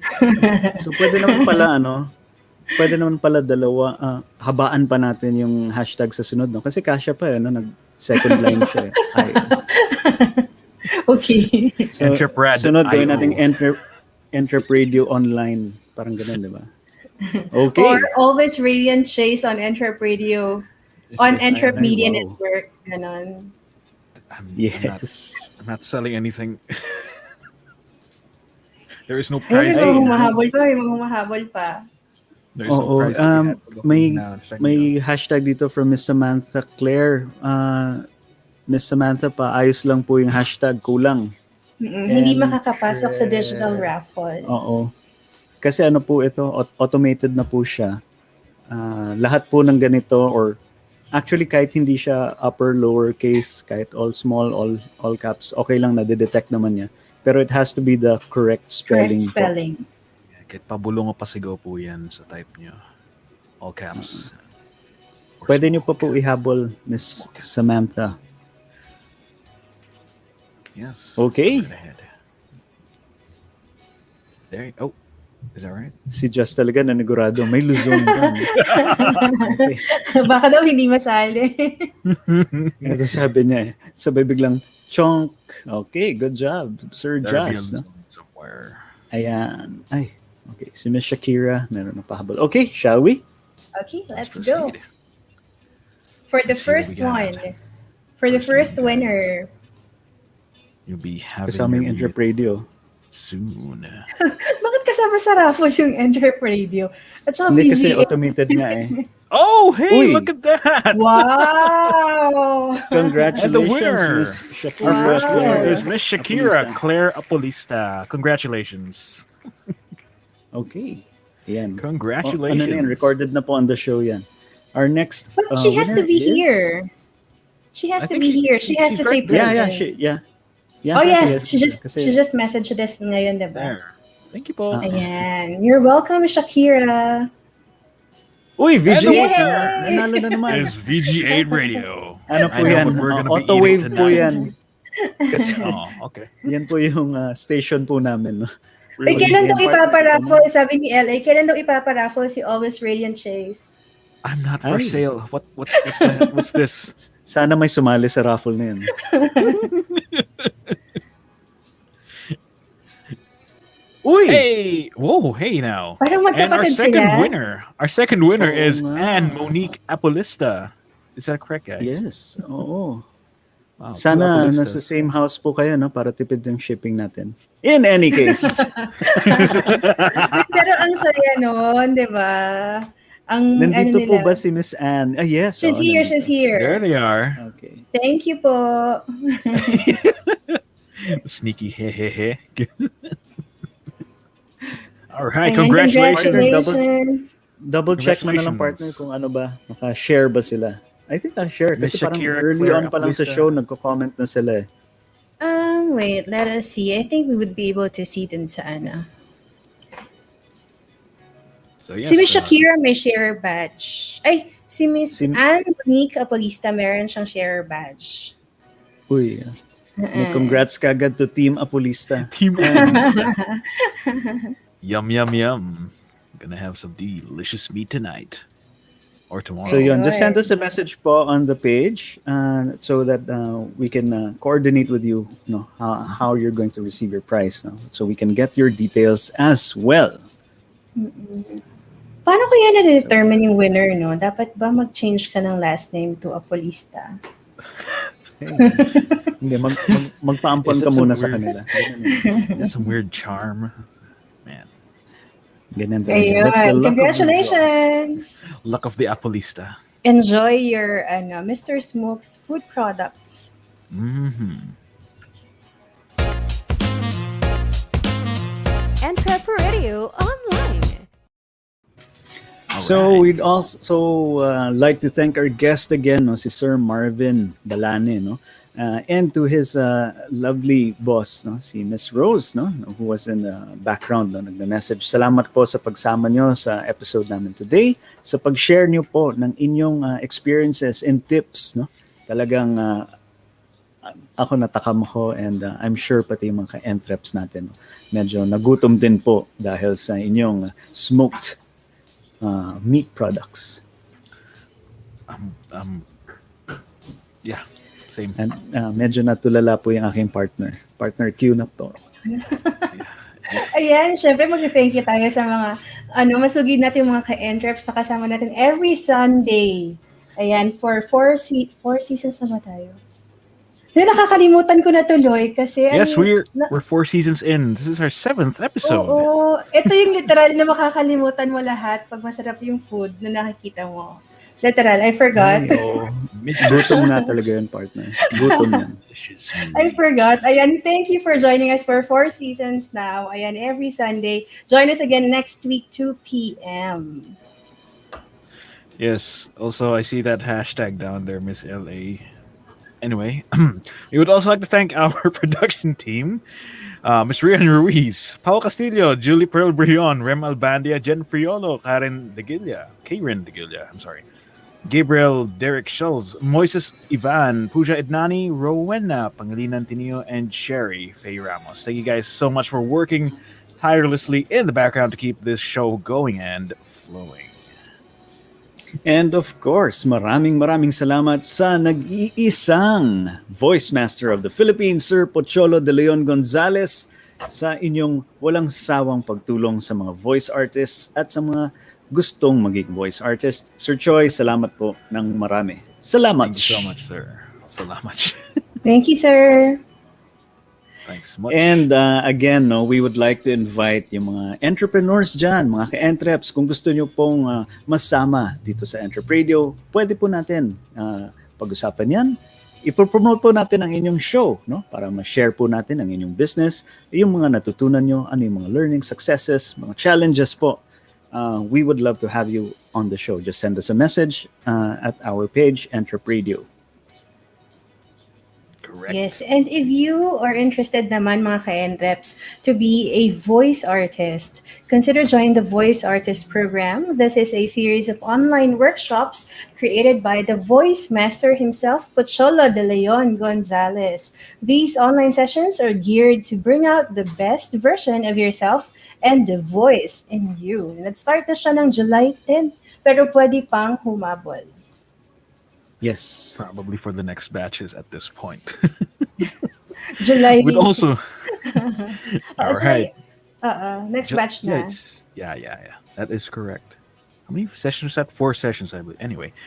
So pwede naman pala dalawa, habaan pa natin yung hashtag sa sunod, no? Kasi kasya pa nag-second line siya. Ay. Okay. So, EntrepRadio sunod gawin IO. natin EntrepRadio online. Parang ganun, di ba? Okay. Or always radiant chase on EntrepRadio on Entrep Ay, Media wow. Network. Ganon. Yes. I'm not selling anything. There is no Ay, price. may mga humahabol pa. There's no Oo. price. to be had for the May whole now. Check it may hashtag dito from Miss Samantha Claire. Miss Samantha, ayos lang po yung hashtag, kulang. Hindi makakapasok sa digital raffle. Oo. Kasi ano po ito, automated na po siya. Lahat po ng ganito, or actually kahit hindi siya upper, lower case, kahit all small, all caps, okay lang, na-detect naman niya. Pero it has to be the correct spelling. Correct spelling. Yeah, kahit pabulong o pasigaw po yan sa type nyo. All caps. Or Pwede small niyo pa po caps. ihabol, Miss Samantha. Yes. Okay. Go right ahead. There. Oh, is that right? Si Just talaga nanigurado. May Luzon doon. Okay. Baka daw hindi masali. Ito sabi niya Sabay biglang, chonk. Okay, good job, Sir There be a Just. No? Luzon somewhere. Ayan. Ay, okay. Si Miss Shakira, meron na pahabol. Okay, shall we? Okay, let's go. proceed. For the Let's see what first we got. one. For the first winner. You'll be having Kasama your yung meeting EntrepRadio. soon. Bakit kasama sa raffle yung EntrepRadio? At saka Hindi kasi VGA. automated nga Oh, hey, Uy. look at that! Wow! Congratulations, And the winner. Miss Shakira. Our first winner Wow. is Miss Shakira, Apolista. Claire Apolista. Congratulations. Okay. Ayan. Congratulations. Ano na yan? Recorded na po on the show yan. Our next But she has to winner be is- here. She has I to think be she- here. She has she's to say right there. present. Yeah, Oh yeah, yes. she Kasi- just messaged this ngayon, diba? There. Thank you, Paul. Ayan. You're welcome, Shakira. Uy, And the VG8 winner nanalo na naman. Is VG8 Radio. Ano I po know yan? what we're gonna be Auto-wave eating po tonight. yan. Kasi Oh, okay. yan po yung station po namin. No? Ay, kailan daw Really? ipaparaffle? Sabi ni LA, kailan daw ipaparaffle si Always Radiant Chase? I'm not for Ay. sale. What's this? Sana may sumali sa raffle na yan. Uy! Hey! Whoa, hey now. Parang And our magkapatid sila. second winner Oo is nga. Anne Monique Apolista. Is that correct, guys? Yes, oo. Wow, two Sana Apolistas. nasa same house po kayo, no? Para tipid yung shipping natin. In any case. Pero ang saya nun, di ba? Ang Nandito ano po nila. ba si Miss Anne? Ah, yes. She's oo, here, nandito. she's here. There they are. Okay. Thank you po. Sneaky he. All right, Ayan, congratulations. congratulations. Double check mo na lang, partner, Congratulations. kung ano ba. Naka-share ba sila? I think na-share. Miss Kasi parang Shakira, early Claire on pa lang sa Apolista. show, nagko-comment na sila eh. Wait, let us see. I think we would be able to see dun sa ano. So, yes, Si Miss Shakira may share badge. Ay, si Miss Si- Anne Monique Apolista meron siyang share badge. Uy, may congrats kagad to Team Apolista. Team Anne. Yum, yum, yum. Gonna have some delicious meat tonight. Or tomorrow. So yun, just send Alright. us a message po on the page so that we can coordinate with you, how you're going to receive your prize. No? So we can get your details as well. Paano kaya na-determine yung winner, no? Dapat ba mag-change ka ng last name to Apolista? Hindi, magpaampon Is ka that muna some sa weird- kanila. That's some weird charm. Man. Ganyan talaga. Ayun, That's the luck of the draw. congratulations! Luck of the Apolista. Enjoy your Mr. Smoke's food products. Mm-hmm. EntrepRadio Online. So we'd also like to thank our guest again, no, si Sir Marvin Balane, no, and to his lovely boss, no, si Miss Rose, no, who was in the background, no, nagme-message. Salamat po sa pagsama nyo sa episode namin today, sa pag-share nyo po ng inyong experiences and tips, no. Talagang ako natakam ko and I'm sure pati yung mga ka-entreps natin medyo nagutom din po dahil sa inyong smoked meat products. Yeah, same. And medyo natulala po yung aking partner. Partner Q na po. Ayan, syempre mag-thank you tayo sa mga masugid natin mga ka-entreps na kasama natin every Sunday. Ayan, for four seasons na ba tayo? Nakakalimutan ko na tuloy kasi yes, we're 4 seasons in. This is our 7th episode. Oo, ito yung literal na makakalimutan mo lahat pag masarap yung food na nakikita mo. Literal, I forgot. Gutom na talaga yun, partner. Gutom yan. I forgot. Ayan, thank you for joining us for 4 seasons now. Ayan, every Sunday. Join us again next week, 2 p.m. Yes. Also, I see that hashtag down there, Miss LA. Anyway, we would also like to thank our production team. Ms. Rian Ruiz, Pao Castillo, Julie Pearl Brion, Rem Albandia, Jen Friolo, Karen De Gilla, I'm sorry, Gabriel Derek Schulz, Moises Ivan, Puja Ednani, Rowena Pangilinan Tinio, and Sherry Faye Ramos. Thank you guys so much for working tirelessly in the background to keep this show going and flowing. And of course, maraming salamat sa nag-iisang Voice Master of the Philippines, Sir Pocholo de Leon Gonzalez, sa inyong walang sawang pagtulong sa mga voice artists at sa mga gustong maging voice artist. Sir Choi, salamat po ng marami. Salamat. Thank you so much, sir. Salamat. Thank you, sir. Thanks much. And again, we would like to invite yung mga entrepreneurs dyan, mga ka-entreps, kung gusto nyo pong masama dito sa EntrepRadio, pwede po natin pag-usapan yan. Ipopromote po natin ang inyong show, para ma-share po natin ang inyong business, yung mga natutunan nyo, ano yung mga learning successes, mga challenges po. We would love to have you on the show. Just send us a message at our page, EntrepRadio. Correct. Yes, and if you are interested naman mga ka-entreps to be a voice artist, consider joining the Voice Artist Program. This is a series of online workshops created by the voice master himself, Pocholo de Leon Gonzalez. These online sessions are geared to bring out the best version of yourself and the voice in you. Nag-start na siya ng July 10, pero pwede pang humabol. Yes. Probably for the next batches at this point. July. We'd also. All right. Next batch na. Yeah. That is correct. How many sessions was that? 4 sessions, I believe. Anyway,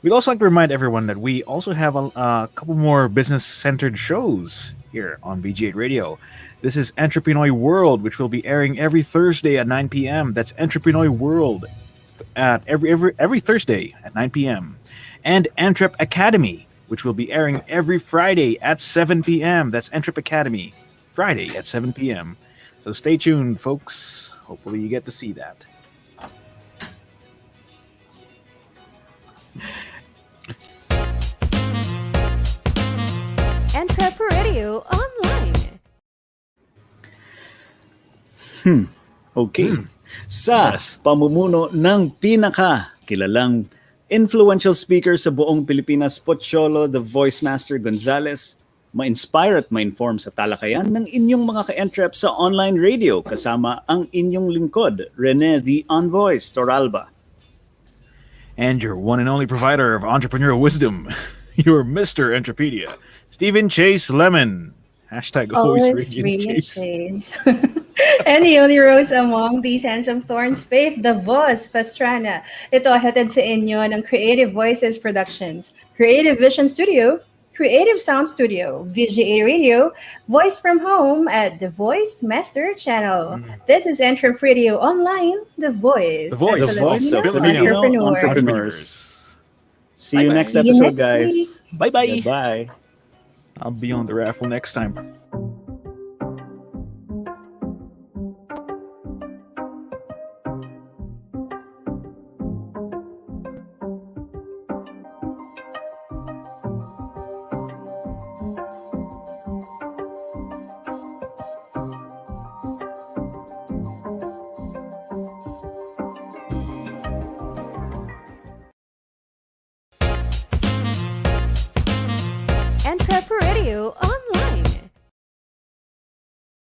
we'd also like to remind everyone that we also have a couple more business-centered shows here on VG8 Radio. This is Entrepreneur World, which will be airing every Thursday at 9 p.m. That's Entrepreneur World at every Thursday at 9 p.m. And Entrep Academy, which will be airing every Friday at 7 p.m. That's Entrep Academy, Friday at 7 p.m. So stay tuned, folks. Hopefully you get to see that. EntrepRadio Online. Okay. Sa pamumuno ng pinaka-kilalang influential speaker sa buong Pilipinas, Pocholo, the Voice Master Gonzalez, ma-inspire at ma-inform sa talakayan ng inyong mga ka-entreps sa online radio kasama ang inyong lingkod, Rene the Envoys Toralba. And your one and only provider of entrepreneurial wisdom, your Mr. Entrepedia, Stephen Chase Lemon. Hashtag always Radiant Chase. And the only rose among these handsome thorns, Faith the Voz Pastrana. Ito hatid sa inyo ng Creative Voices Productions, Creative Vision Studio, Creative Sound Studio, VG8 Radio, Voice from Home at The Voice Master Channel. This is EntrepRadio Online, the voice of Filipino entrepreneurs. See you next episode, guys. Bye-bye. Goodbye. I'll be on the raffle next time.